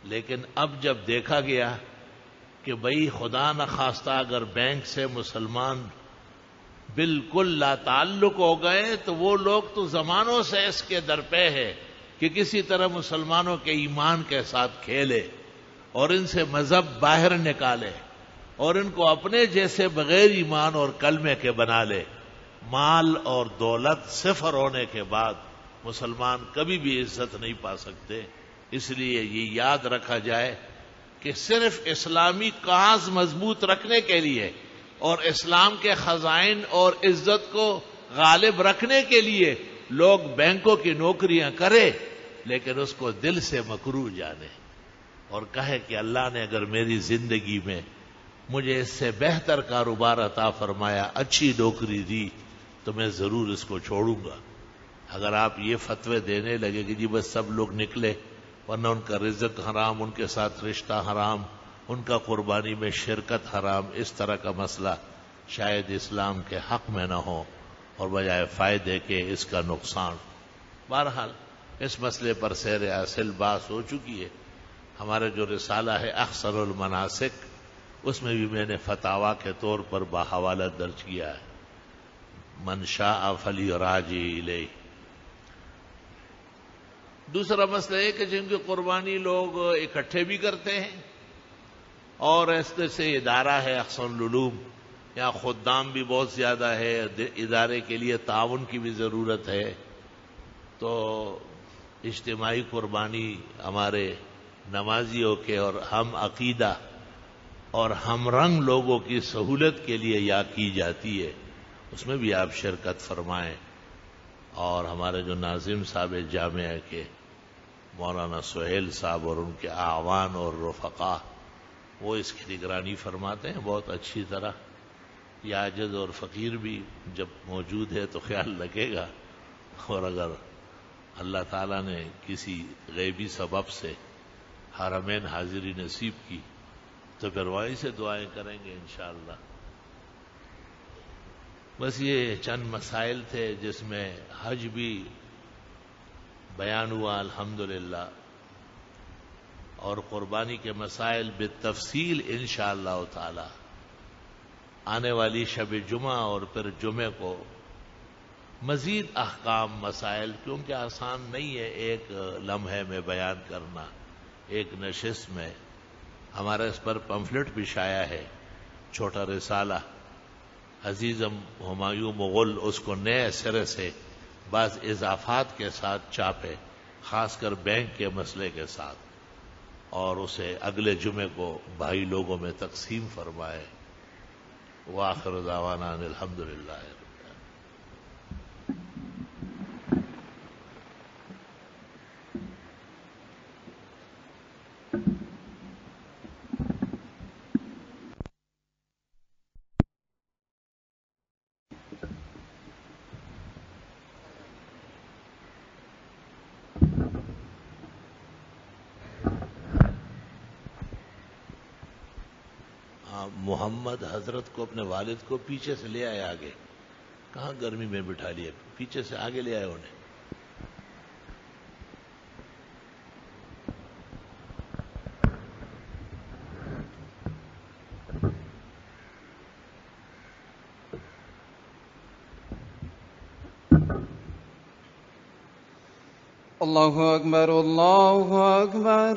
Speaker 1: لیکن اب جب دیکھا گیا کہ بھئی خدا نخواستہ اگر بینک سے مسلمان بالکل لا تعلق ہو گئے تو وہ لوگ تو زمانوں سے اس کے درپے ہے کہ کسی طرح مسلمانوں کے ایمان کے ساتھ کھیلے اور ان سے مذہب باہر نکالے اور ان کو اپنے جیسے بغیر ایمان اور کلمے کے بنا لے. مال اور دولت صفر ہونے کے بعد مسلمان کبھی بھی عزت نہیں پا سکتے. اس لیے یہ یاد رکھا جائے کہ صرف اسلامی کاز مضبوط رکھنے کے لیے اور اسلام کے خزائن اور عزت کو غالب رکھنے کے لیے لوگ بینکوں کی نوکریاں کرے، لیکن اس کو دل سے مکروہ جانے اور کہے کہ اللہ نے اگر میری زندگی میں مجھے اس سے بہتر کاروبار عطا فرمایا، اچھی نوکری دی، تو میں ضرور اس کو چھوڑوں گا. اگر آپ یہ فتوے دینے لگے کہ جی بس سب لوگ نکلے، ورنہ ان کا رزق حرام، ان کے ساتھ رشتہ حرام، ان کا قربانی میں شرکت حرام، اس طرح کا مسئلہ شاید اسلام کے حق میں نہ ہو. اور بجائے فائدے کے اس کا نقصان۔ بہرحال اس مسئلے پر سیر اصل بحث ہو چکی ہے۔ ہمارے جو رسالہ ہے اخصر المناسک، اس میں بھی میں نے فتاوی کے طور پر بحوالہ درج کیا ہے، من شاء فلیراجع الیہ۔ دوسرا مسئلہ یہ کہ جن کی قربانی لوگ اکٹھے بھی کرتے ہیں، اور ایسے سے ادارہ ہے احسن العلوم، یہاں خدام بھی بہت زیادہ ہے، ادارے کے لیے تعاون کی بھی ضرورت ہے، تو اجتماعی قربانی ہمارے نمازیوں کے اور ہم عقیدہ اور ہم رنگ لوگوں کی سہولت کے لیے یا کی جاتی ہے، اس میں بھی آپ شرکت فرمائیں۔ اور ہمارے جو ناظم صاحب جامعہ کے مولانا سہیل صاحب اور ان کے اعوان اور رفقا، وہ اس کی نگرانی فرماتے ہیں بہت اچھی طرح۔ یہ عاجز اور فقیر بھی جب موجود ہے تو خیال رکھے گا، اور اگر اللہ تعالیٰ نے کسی غیبی سبب سے حرمین حاضری نصیب کی تو پھر وہیں سے دعائیں کریں گے انشاءاللہ۔ بس یہ چند مسائل تھے جس میں حج بھی بیان ہوا الحمدللہ، اور قربانی کے مسائل بالتفصیل انشاءاللہ تعالی آنے والی شب جمعہ اور پھر جمعے کو مزید احکام مسائل، کیونکہ آسان نہیں ہے ایک لمحے میں بیان کرنا، ایک نشست میں۔ ہمارا اس پر پمفلٹ بھی شائع ہے، چھوٹا رسالہ عزیزم ہمایوں مغل، اس کو نئے سرے سے بعض اضافات کے ساتھ چھاپے، خاص کر بینک کے مسئلے کے ساتھ، اور اسے اگلے جمعے کو بھائی لوگوں میں تقسیم فرمائے۔ وآخر دعوانا ان الحمدللہ۔ محمد حضرت کو اپنے والد کو پیچھے سے لے آئے آگے، کہاں گرمی میں بٹھا لیا، پیچھے سے آگے لے آئے انہیں۔
Speaker 2: اللہ اکبر اللہ اکبر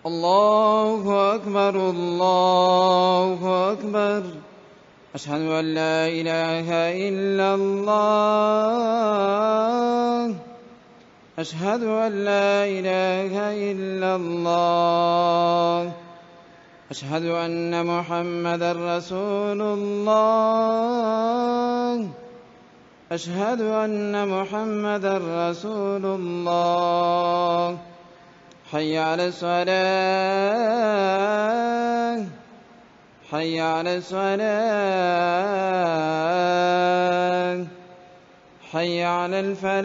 Speaker 2: اللہ اکبر اللہ اکبر، اشہد ان لا الہ الا اللہ، اشہد ان لا الہ الا اللہ، اشہد ان محمد رسول اللہ، اشہد ان محمد رسول اللہ، حی علی الصلاة حی علی الصلاة حی علی الفلاح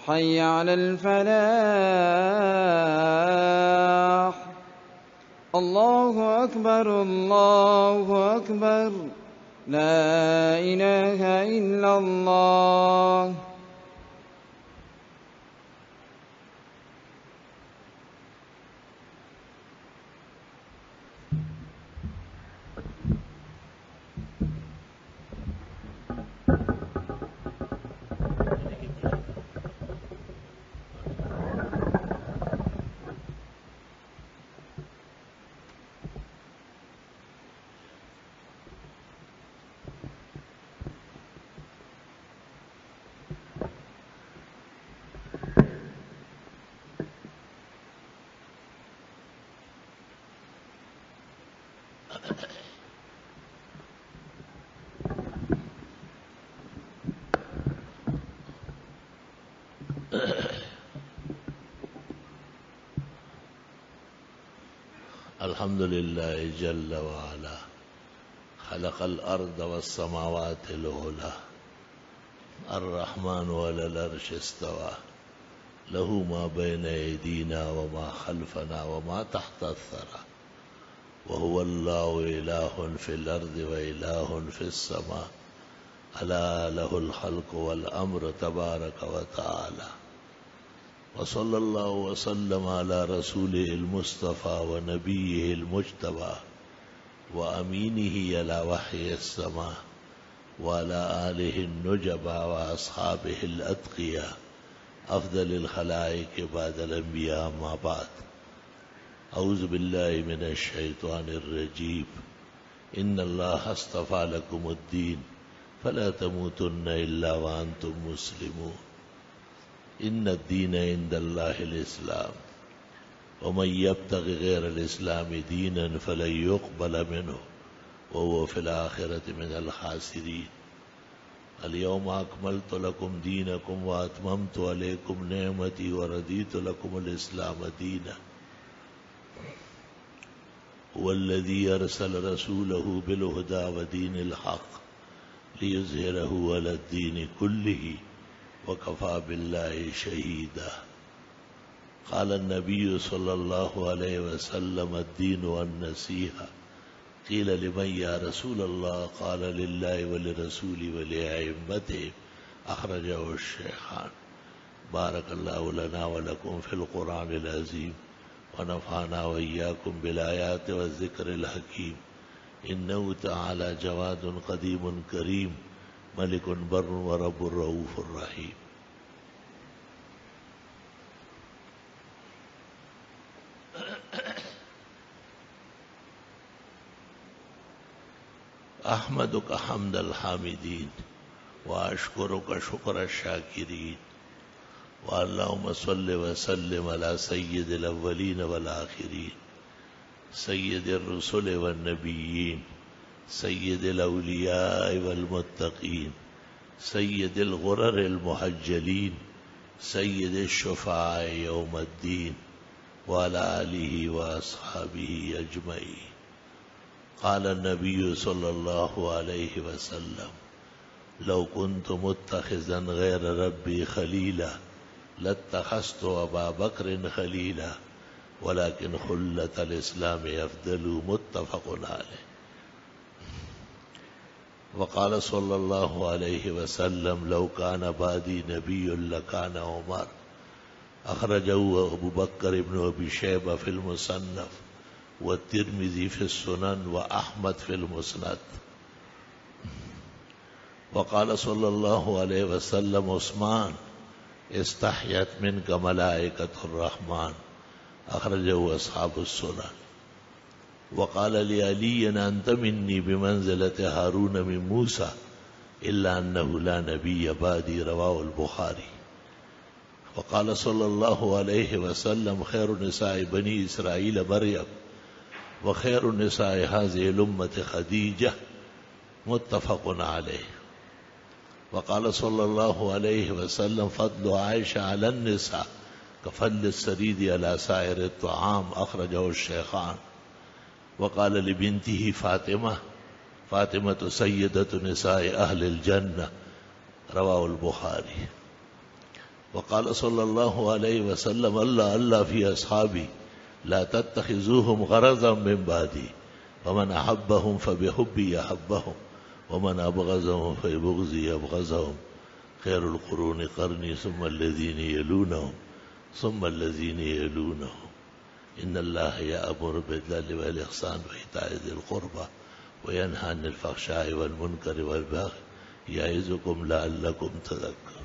Speaker 2: حی علی الفلاح۔ اللہ اکبر اللہ اکبر، لا الہ الا اللہ۔
Speaker 1: الحمد للہ جل وعلا، خلق الارض والسماوات العلی، الرحمن علی العرش استوى، له ما بین ایدینا وما خلفنا وما تحت الثرى، وهو الله إله في الأرض وإله في السماء ألا له الخلق والأمر تبارك وتعالى. وصلى الله وسلم على رسوله المصطفى ونبيه المجتبى وأمينه على وحي السماء وعلى آله النجبى وأصحابه الأتقياء أفضل الخلائق بعد الأنبياء ما بعد. أعوذ بالله من الشيطان الرجيم. إن الله اصطفى لكم الدين فلا تموتن إلا وأنتم مسلمون. إن الدين عند الله الإسلام ومن يبتغ غير الإسلام دينا فلن يقبل منه وهو في الآخرة من الخاسرين. اليوم أكملت لكم دينكم وأتممت عليكم نعمتي ورضيت لكم الإسلام دينا. هو الذي أرسل رسوله بالهدى ودين الحق ليظهره على الدين كله وكفى بالله شهيدا. قال النبي صلى الله عليه وسلم الدين والنصيحة. قيل لمن يا رسول الله؟ قال لله ولرسوله ولأئمته. أخرجه الشيخان. بارك الله لنا ولكم في القرآن العظيم ونفعنا وإياكم بالآيات والذكر الحكيم. إنه تعالى جواد قديم كريم ملك بر ورب رؤوف رحيم. أحمدك حمد الحامدين وأشكرك شكر الشاكرين. اللهم صل وسلم على سيد الأولين والآخرين سيد الرسل والنبيين سيد الأولياء والمتقين سيد الغرر المحجلين سيد الشفعاء يوم الدين وعلى آله وأصحابه أجمعين. قال النبي صلى الله عليه وسلم لو كنت متخذا غير ربي خليلا لاتخذت أبا بكر خليلا ولكن خلة الإسلام أفضل. متفق عليه. وقال صلى الله عليه وسلم لو كان بعدي نبي لكان عمر. أخرجه أبو بكر بن أبي شيبة في المصنف والترمذي في السنن وأحمد في المسند. وقال صلى الله عليه وسلم عثمان استحيت منك ملائكة الرحمن. أخرجه أصحاب السنن. وقال لعلي أنت مني بمنزلة هارون من موسى إلا أنه لا نبي بعدي. رواه البخاري. وقال صلى الله عليه وسلم خير نساء بني إسرائيل مريم وخير نساء هذه الأمة خديجة. متفق عليه. وقال صلى الله عليه وسلم فضل عائشة على النساء كفضل السريد على سائر الطعام. أخرجه الشيخان. وقال لبنته فاطمة سيدة نساء أهل الجنة. رواه البخاري. وقال صلى الله عليه وسلم الله في أصحابي لا تتخذوهم غرضا من بعدي ومن أحبهم فبحبي أحبهم ومن أبغضهم فبغضي أبغضهم. خير القرون قرني ثم الذين يلونهم ثم الذين يلونهم. إن الله يأمر بالعدل والإحسان وإيتاء ذي القربى وينهى عن الفحشاء والمنكر والبغي يعظكم لعلكم تذكرون.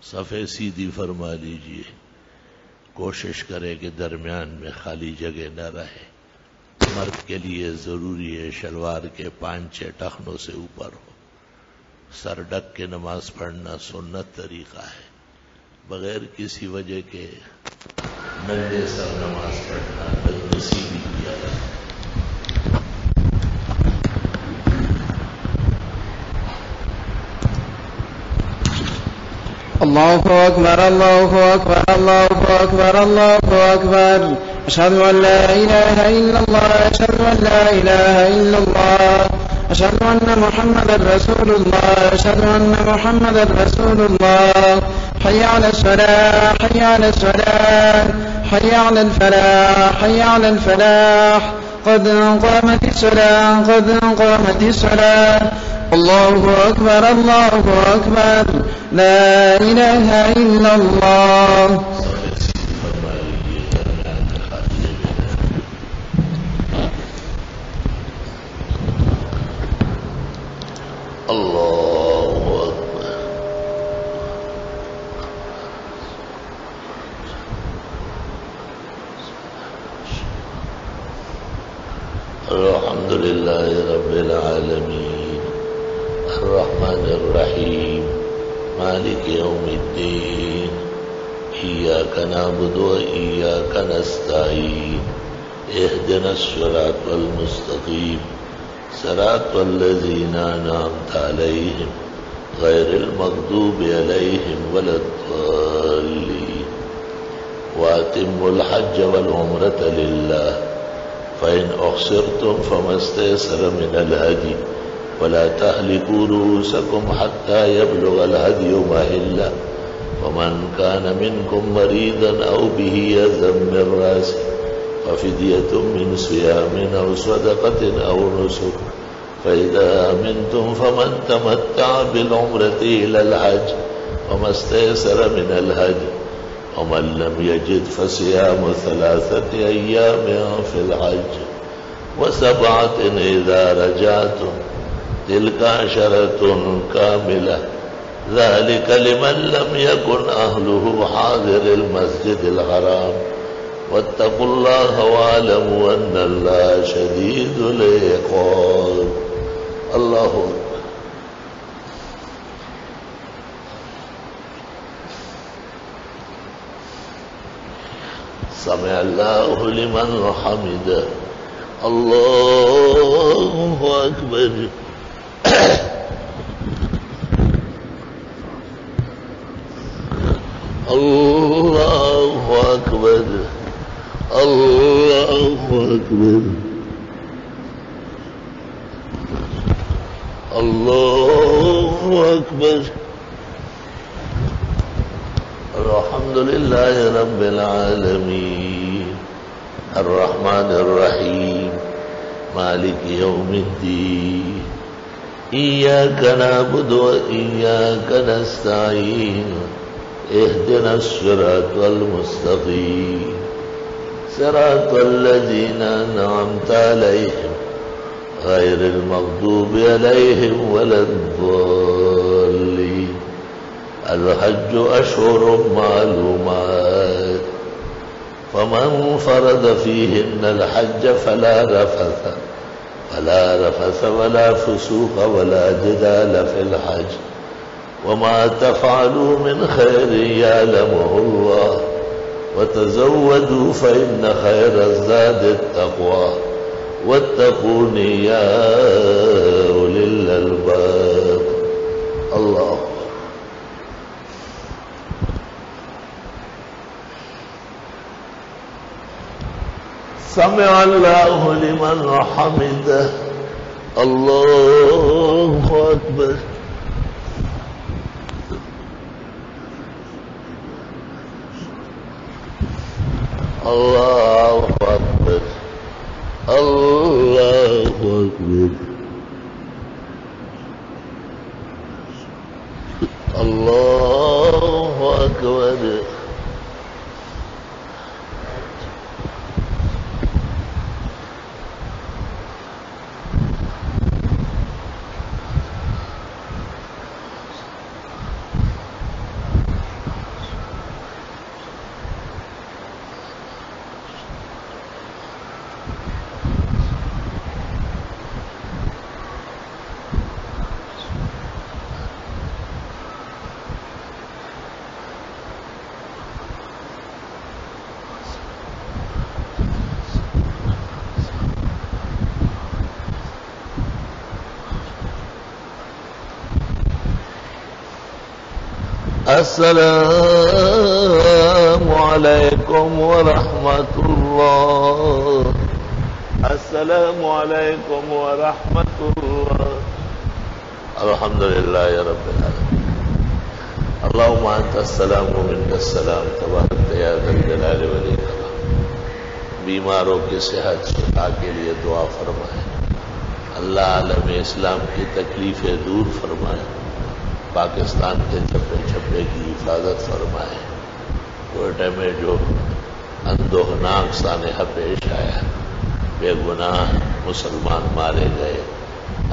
Speaker 1: صفحے سیدھی فرما لیجئے. کوشش کرے کہ درمیان میں خالی جگہ نہ رہے. مرد کے لیے ضروری ہے شلوار کے 5-6 ٹخنوں سے اوپر ہو. سر ڈک کے نماز پڑھنا سنت طریقہ ہے. بغیر کسی وجہ کے ننگے سر نماز پڑھنا بدنصیبی
Speaker 2: الله أكبر الله أكبر الله أكبر الله أكبر. أشهد أن لا إله إلا الله أشهد أن لا إله إلا الله أشهد أن محمدا رسول الله أشهد أن محمدا رسول الله. حي على الصلاة حي على الصلاة حي على الفلاح حي على الفلاح. قد قامت الصلاة قد قامت الصلاة. الله أكبر الله أكبر لا إله إلا الله.
Speaker 1: الله أكبر. الحمد لله رب العالمين الرحمن الرحيم مالك يوم الدين إياك نعبد وإياك نستعين اهدنا الصراط المستقيم صراط الذين أنعمت عليهم غير المغضوب عليهم ولا الضالين. وأتموا الحج والعمرة لله فإن أحصرتم فما استيسر من الهدي ولا تهلكوا رؤوسكم حتى يبلغ الهدي محله. ومن كان منكم مريضا أو به أذى من رأسه ففدية من صيام أو صدقة أو نسك. فإذا أمنتم فمن تمتع بالعمرة إلى الحج وما استيسر من الهدي. ومن لم يجد فصيام 3 أيام في الحج و7 إذا رجعتم تلك 10 كاملة ذلك لمن لم يكن أهله حاضر المسجد الحرام. واتقوا الله واعلموا أن الله شديد العقاب. الله أكبر. سمع الله لمن حمده. الله أكبر. الله أكبر. الله أكبر. الله أكبر. الحمد لله رب العالمين الرحمن الرحيم مالك يوم الدين إياك نعبد وإياك نستعين اهدنا الصراط المستقيم صراط الذين أنعمت عليهم غير المغضوب عليهم ولا الضالين. الحج أشهر معلومات فمن فرض فيهن الحج فلا رفث ولا فسوق ولا جدال في الحج. وما تفعلوا من خير يعلمه الله وتزودوا فإن خير الزاد التقوى واتقون يا أولي الألباب. الله. سمع الله لمن حمده. الله أكبر. الله أكبر. الله أكبر. الله أكبر. السلام علیکم ورحمۃ اللہ. السلام علیکم ورحمۃ اللہ. الحمدللہ رب العالمین. اللہم انت السلام ومنک السلام تبارک یا ذا الجلال والاکرام. بیماروں کی صحت شفا کے لیے دعا فرمائے. اللہ عالم اسلام کی تکلیفیں دور فرمائے. پاکستان کے چپے چپے کی حفاظت فرمائے. کوئٹہ میں جو اندوہناک سانحہ پیش آیا، بے گناہ مسلمان مارے گئے،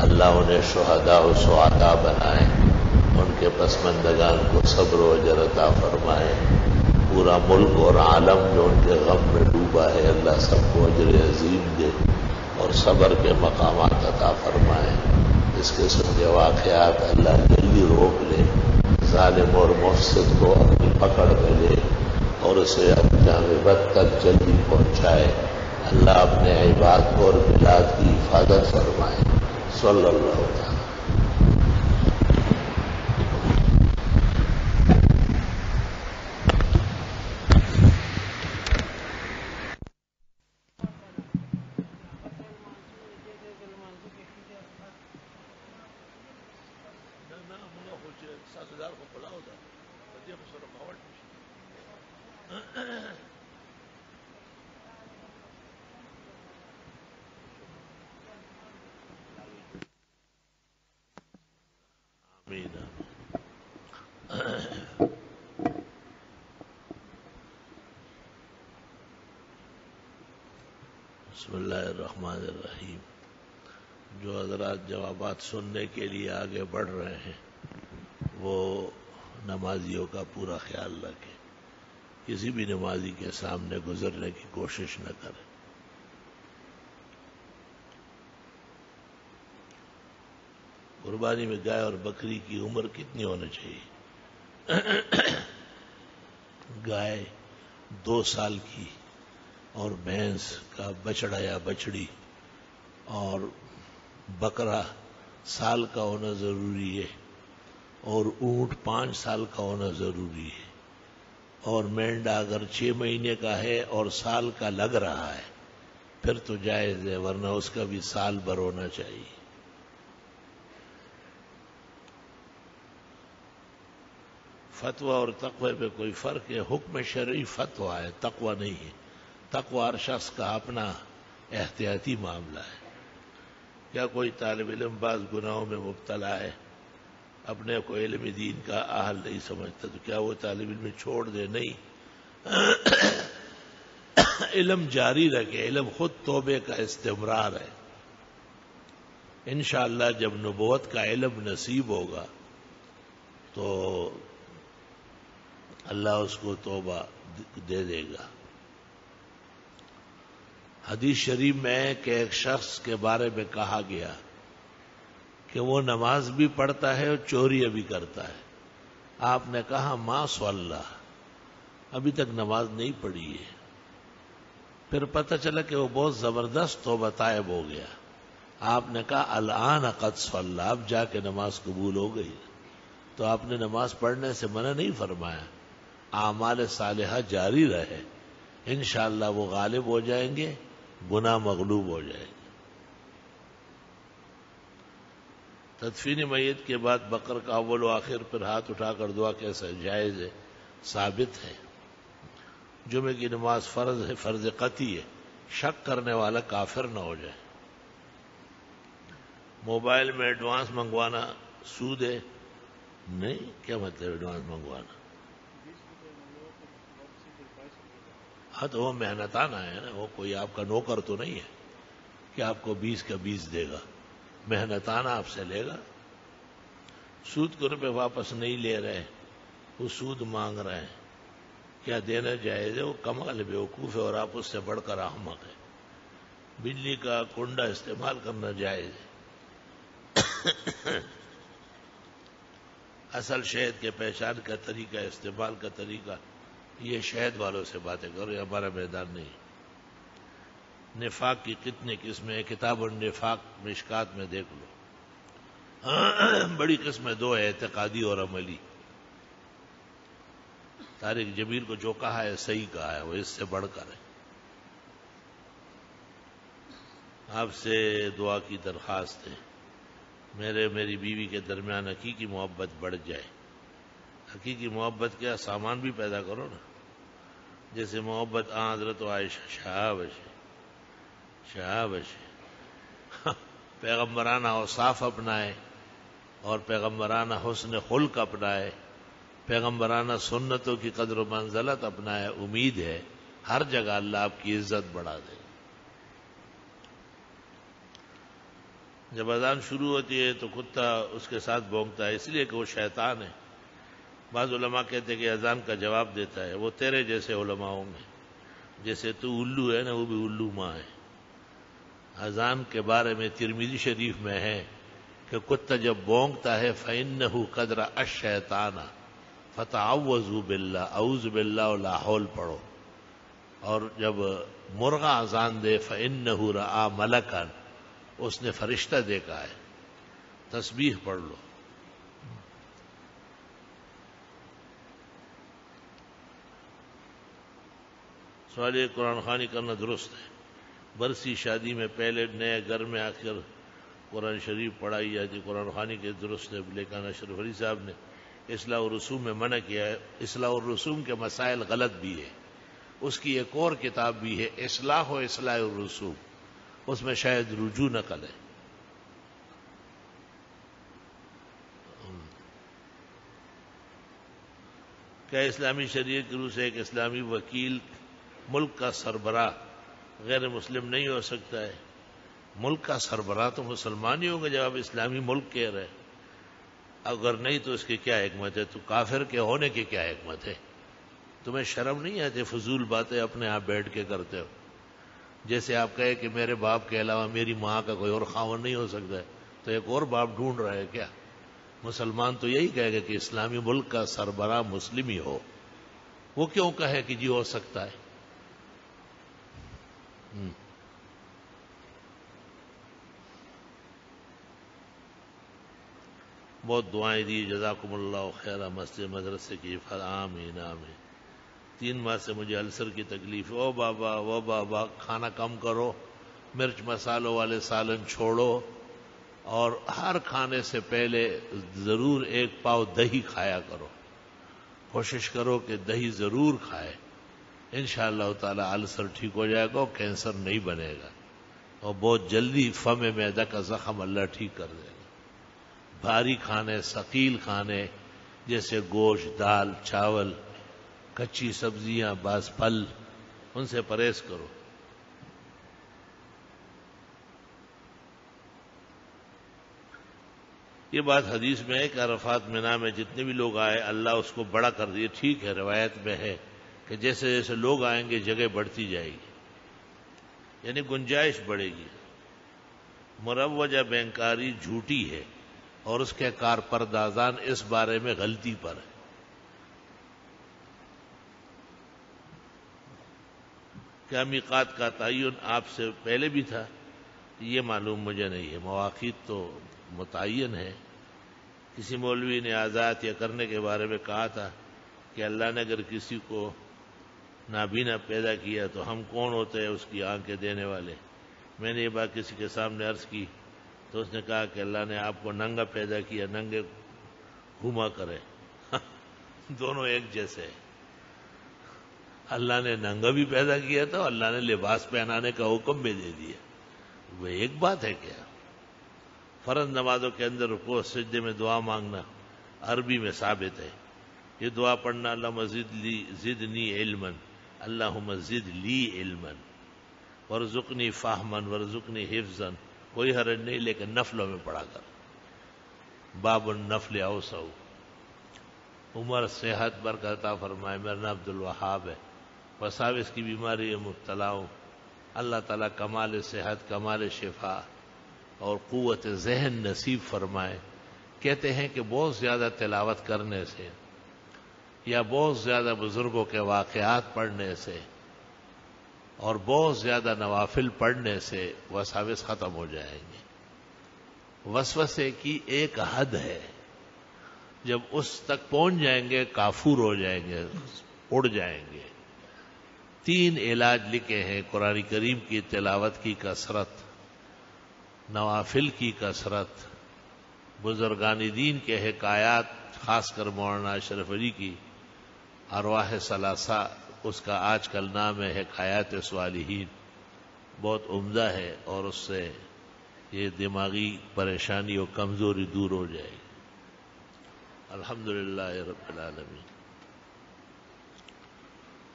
Speaker 1: اللہ انہیں شہداء و سعداء بنائے. ان کے پسماندگان کو صبر و اجر عطا فرمائے. پورا ملک اور عالم جو ان کے غم میں ڈوبا ہے، اللہ سب کو اجر عظیم دے اور صبر کے مقامات عطا فرمائے. اس قسم کے واقعات اللہ جلدی روک لے، ظالم اور مفسد کو اپنی پکڑ میں لے اور اسے انجام بد تک جلدی پہنچائے. اللہ اپنے عباد اور بلاد کی حفاظت فرمائے. صلی اللہ تعالی. بسم اللہ الرحمن الرحیم. جو حضرات جوابات سننے کے لیے آگے بڑھ رہے ہیں وہ نمازیوں کا پورا خیال رکھیں. کسی بھی نمازی کے سامنے گزرنے کی کوشش نہ کریں. قربانی میں گائے اور بکری کی عمر کتنی ہونی چاہیے؟ گائے 2 سال کی اور بھینس کا بچڑا یا بچڑی اور بکرا سال کا ہونا ضروری ہے اور اونٹ 5 سال کا ہونا ضروری ہے اور مینڈا اگر 6 مہینے کا ہے اور سال کا لگ رہا ہے پھر تو جائز ہے، ورنہ اس کا بھی سال بھر ہونا چاہیے. فتویٰ اور تقوی پہ کوئی فرق ہے؟ حکم شرعی فتویٰ ہے، تقوی نہیں ہے. تقوی ہر شخص کا اپنا احتیاطی معاملہ ہے. کیا کوئی طالب علم بعض گناہوں میں مبتلا ہے، اپنے کو علم دین کا اہل نہیں سمجھتا، تو کیا وہ طالب علم چھوڑ دے؟ نہیں، علم جاری رکھے. علم خود توبے کا استمرار ہے. انشاءاللہ جب نبوت کا علم نصیب ہوگا تو اللہ اس کو توبہ دے دے گا. حدیث شریف میں ہے کہ ایک شخص کے بارے میں کہا گیا کہ وہ نماز بھی پڑھتا ہے اور چوریاں بھی کرتا ہے. آپ نے کہا ما صلی، ابھی تک نماز نہیں پڑھی ہے. پھر پتہ چلا کہ وہ بہت زبردست توبہ طائب ہو گیا. آپ نے کہا الآن قد صلی، اب جا کے نماز قبول ہو گئی. تو آپ نے نماز پڑھنے سے منع نہیں فرمایا. اعمال صالحہ جاری رہے، انشاءاللہ وہ غالب ہو جائیں گے، گناہ مغلوب ہو جائے گا. تدفین میت کے بعد بقر کا اول و آخر پر ہاتھ اٹھا کر دعا کیسا جائز ہے؟ ثابت ہے. جمعے کی نماز فرض ہے، فرض قطعی ہے. شک کرنے والا کافر نہ ہو جائے. موبائل میں ایڈوانس منگوانا سود ہے؟ نہیں. کیا مطلب ایڈوانس منگوانا؟ ہاں تو وہ محنتانہ ہے نا، وہ کوئی آپ کا نوکر تو نہیں ہے کہ آپ کو 20 کا 20 دے گا. محنتانہ آپ سے لے گا. سود کو روپے واپس نہیں لے رہے، وہ سود مانگ رہے ہیں. کیا دینا جائز ہے؟ وہ کمال بیوقوف ہے اور آپ اس سے بڑھ کر احمق ہے. بجلی کا کنڈا استعمال کرنا جائز ہے. اصل شہد کے پہچان کا طریقہ، استعمال کا طریقہ، یہ شہد والوں سے باتیں کرو، یہ ہمارا میدان نہیں. نفاق کی کتنی قسمیں؟ کتاب النفاق مشکات میں دیکھ لو. بڑی قسمیں 2 ہے، اعتقادی اور عملی. طارق جمیل کو جو کہا ہے صحیح کہا ہے، وہ اس سے بڑھ کر ہے۔ آپ سے دعا کی درخواست ہے، میری بیوی کے درمیان حقیقی محبت بڑھ جائے۔ حقیقی محبت کیا، سامان بھی پیدا کرو نا، جیسے محبت حضرت عائشہ شہابش پیغمبرانہ اوصاف اپنائے اور پیغمبرانہ حسن خلق اپنائے، پیغمبرانہ سنتوں کی قدر و منزلت اپنائے۔ امید ہے ہر جگہ اللہ آپ کی عزت بڑھا دے۔ جب اذان شروع ہوتی ہے تو کتا اس کے ساتھ بھونکتا ہے، اس لیے کہ وہ شیطان ہے۔ بعض علماء کہتے ہیں کہ اذان کا جواب دیتا ہے، وہ تیرے جیسے علماء ہوں گے، جیسے تو الو ہے نا، وہ بھی الو ماں ہے۔ اذان کے بارے میں ترمذی شریف میں ہے کہ کتا جب بھونکتا ہے فَإِنَّهُ قَدْ رَأَى الشَّيْطَانَ فَتَعَوَّذُوا بِاللَّهِ، اعوذ باللہ و لا حول پڑھو۔ اور جب مرغا اذان دے فَإِنَّهُ رَأَى مَلَكًا، اس نے فرشتہ دیکھا ہے۔ تسبیح پڑھ لو۔ سوال یہ، قرآن خوانی کرنا درست ہے؟ برسی شادی میں پہلے نئے گھر میں آ کر قرآن شریف پڑھائی جاتی، قرآن خوانی کے درست ہے، لیکن اشرف علی صاحب نے اصلاح الرسوم میں منع کیا ہے۔ اصلاح الرسوم کے مسائل غلط بھی ہے، اس کی ایک اور کتاب بھی ہے اصلاح الرسوم، اس میں شاید رجوع نقل ہے۔ کیا اسلامی شریعت کی روح سے ایک اسلامی وکیل ملک کا سربراہ غیر مسلم نہیں ہو سکتا ہے؟ ملک کا سربراہ تو مسلمان ہی ہوگا جب آپ اسلامی ملک کہہ رہے ہیں۔ اگر نہیں تو اس کی کیا حکمت ہے؟ تو کافر کے ہونے کی کیا حکمت ہے؟ تمہیں شرم نہیں آتی؟ فضول باتیں اپنے آپ بیٹھ کے کرتے ہو۔ جیسے آپ کہے کہ میرے باپ کے علاوہ میری ماں کا کوئی اور خاوند نہیں ہو سکتا ہے، تو ایک اور باپ ڈھونڈ رہا ہے کیا؟ مسلمان تو یہی کہے گا کہ اسلامی ملک کا سربراہ مسلم ہی ہو۔ وہ کیوں کہے کہ جی ہو سکتا ہے؟ بہت دعائیں دی، جزاکم اللہ خیر، مسجد مدرسے کی حفاظت، آمین آمین۔ 3 ماہ سے مجھے السر کی تکلیف ہے۔ او بابا کھانا کم کرو، مرچ مسالوں والے سالن چھوڑو، اور ہر کھانے سے پہلے ضرور 1 پاؤ دہی کھایا کرو۔ کوشش کرو کہ دہی ضرور کھائے، انشاءاللہ تعالی السر ٹھیک ہو جائے گا اور کینسر نہیں بنے گا، اور بہت جلدی فم معدہ کا زخم اللہ ٹھیک کر دے گا۔ بھاری کھانے، ثقیل کھانے جیسے گوشت، دال، چاول، کچی سبزیاں، بعض پھل، ان سے پرہیز کرو۔ یہ بات حدیث میں ہے کہ عرفات مینا میں جتنے بھی لوگ آئے اللہ اس کو بڑا کر دیے، ٹھیک ہے، روایت میں ہے کہ جیسے جیسے لوگ آئیں گے جگہ بڑھتی جائے گی، یعنی گنجائش بڑھے گی۔ مروجہ بینکاری جھوٹی ہے اور اس کے کارپردازان اس بارے میں غلطی پر ہے۔ کیا میقات کا تعین آپ سے پہلے بھی تھا؟ یہ معلوم مجھے نہیں ہے، مواقیت تو متعین ہے۔ کسی مولوی نے آزاد یا کرنے کے بارے میں کہا تھا کہ اللہ نے اگر کسی کو نابینا پیدا کیا تو ہم کون ہوتے ہیں اس کی آنکھیں دینے والے؟ میں نے یہ بات کسی کے سامنے عرض کی تو اس نے کہا کہ اللہ نے آپ کو ننگا پیدا کیا، ننگے گھوما کرے۔ دونوں ایک جیسے ہیں۔ اللہ نے ننگا بھی پیدا کیا تھا، اللہ نے لباس پہنانے کا حکم بھی دے دیا، وہ ایک بات ہے کیا؟ فرض نمازوں کے اندر رکوع سجدے میں دعا مانگنا عربی میں ثابت ہے۔ یہ دعا پڑھنا اللہم زدنی علما، اللہم زد لی علما، ورزقنی فہما ورزقنی حفظا، کوئی حرج نہیں، لیکن نفلوں میں پڑھا کر۔ باب النفل اوسع۔ عمر صحت برکت عطا فرمائے۔ میرا نام عبد الوہاب ہے، وساوس کی بیماری میں مبتلا ہوں۔ اللہ تعالیٰ کمال صحت، کمال شفا اور قوت ذہن نصیب فرمائے۔ کہتے ہیں کہ بہت زیادہ تلاوت کرنے سے یا بہت زیادہ بزرگوں کے واقعات پڑھنے سے اور بہت زیادہ نوافل پڑھنے سے وساوس ختم ہو جائیں گے۔ وسوسے کی ایک حد ہے، جب اس تک پہنچ جائیں گے کافور ہو جائیں گے، اڑ جائیں گے۔ 3 علاج لکھے ہیں قرآن کریم کی تلاوت کی کثرت، نوافل کی کثرت، بزرگان دین کے حکایات، خاص کر مولانا اشرف علی کی ارواح ثلاثہ، اس کا آج کل نام ہے حکایات صالحین، بہت عمدہ ہے، اور اس سے یہ دماغی پریشانی اور کمزوری دور ہو جائے گی۔ الحمدللہ رب العالمین۔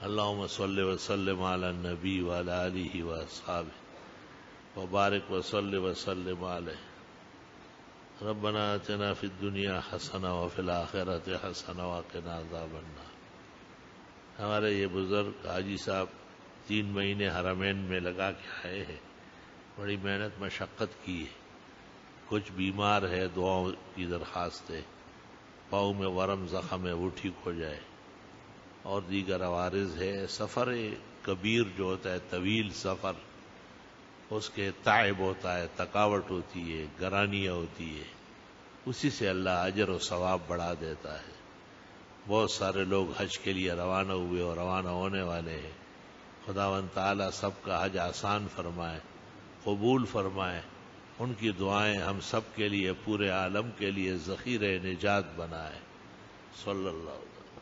Speaker 1: اللہم صلی وسلم علی النبی وعلی آلہ واصحابہ وبارک وصلی وسلم علیہ۔ ربنا آتنا فی الدنیا حسنہ وفی الآخرۃ حسنہ وقنا عذاب النار۔ ہمارے یہ بزرگ حاجی صاحب 3 مہینے حرمین میں لگا کے آئے ہیں، بڑی محنت مشقت کی ہے۔ کچھ بیمار ہے، دعاؤں کی درخواست ہے، پاؤں میں ورم زخم ہے وہ ٹھیک ہو جائے، اور دیگر عوارض ہے۔ سفر کبیر جو ہوتا ہے، طویل سفر، اس کے تعب ہوتا ہے، تھکاوٹ ہوتی ہے، گرانیاں ہوتی ہے، اسی سے اللہ اجر و ثواب بڑھا دیتا ہے۔ بہت سارے لوگ حج کے لیے روانہ ہوئے اور روانہ ہونے والے ہیں۔ خداوند تعالیٰ سب کا حج آسان فرمائے، قبول فرمائے، ان کی دعائیں ہم سب کے لیے، پورے عالم کے لیے ذخیرہ نجات بنائے۔ صلی اللہ علیہ وسلم۔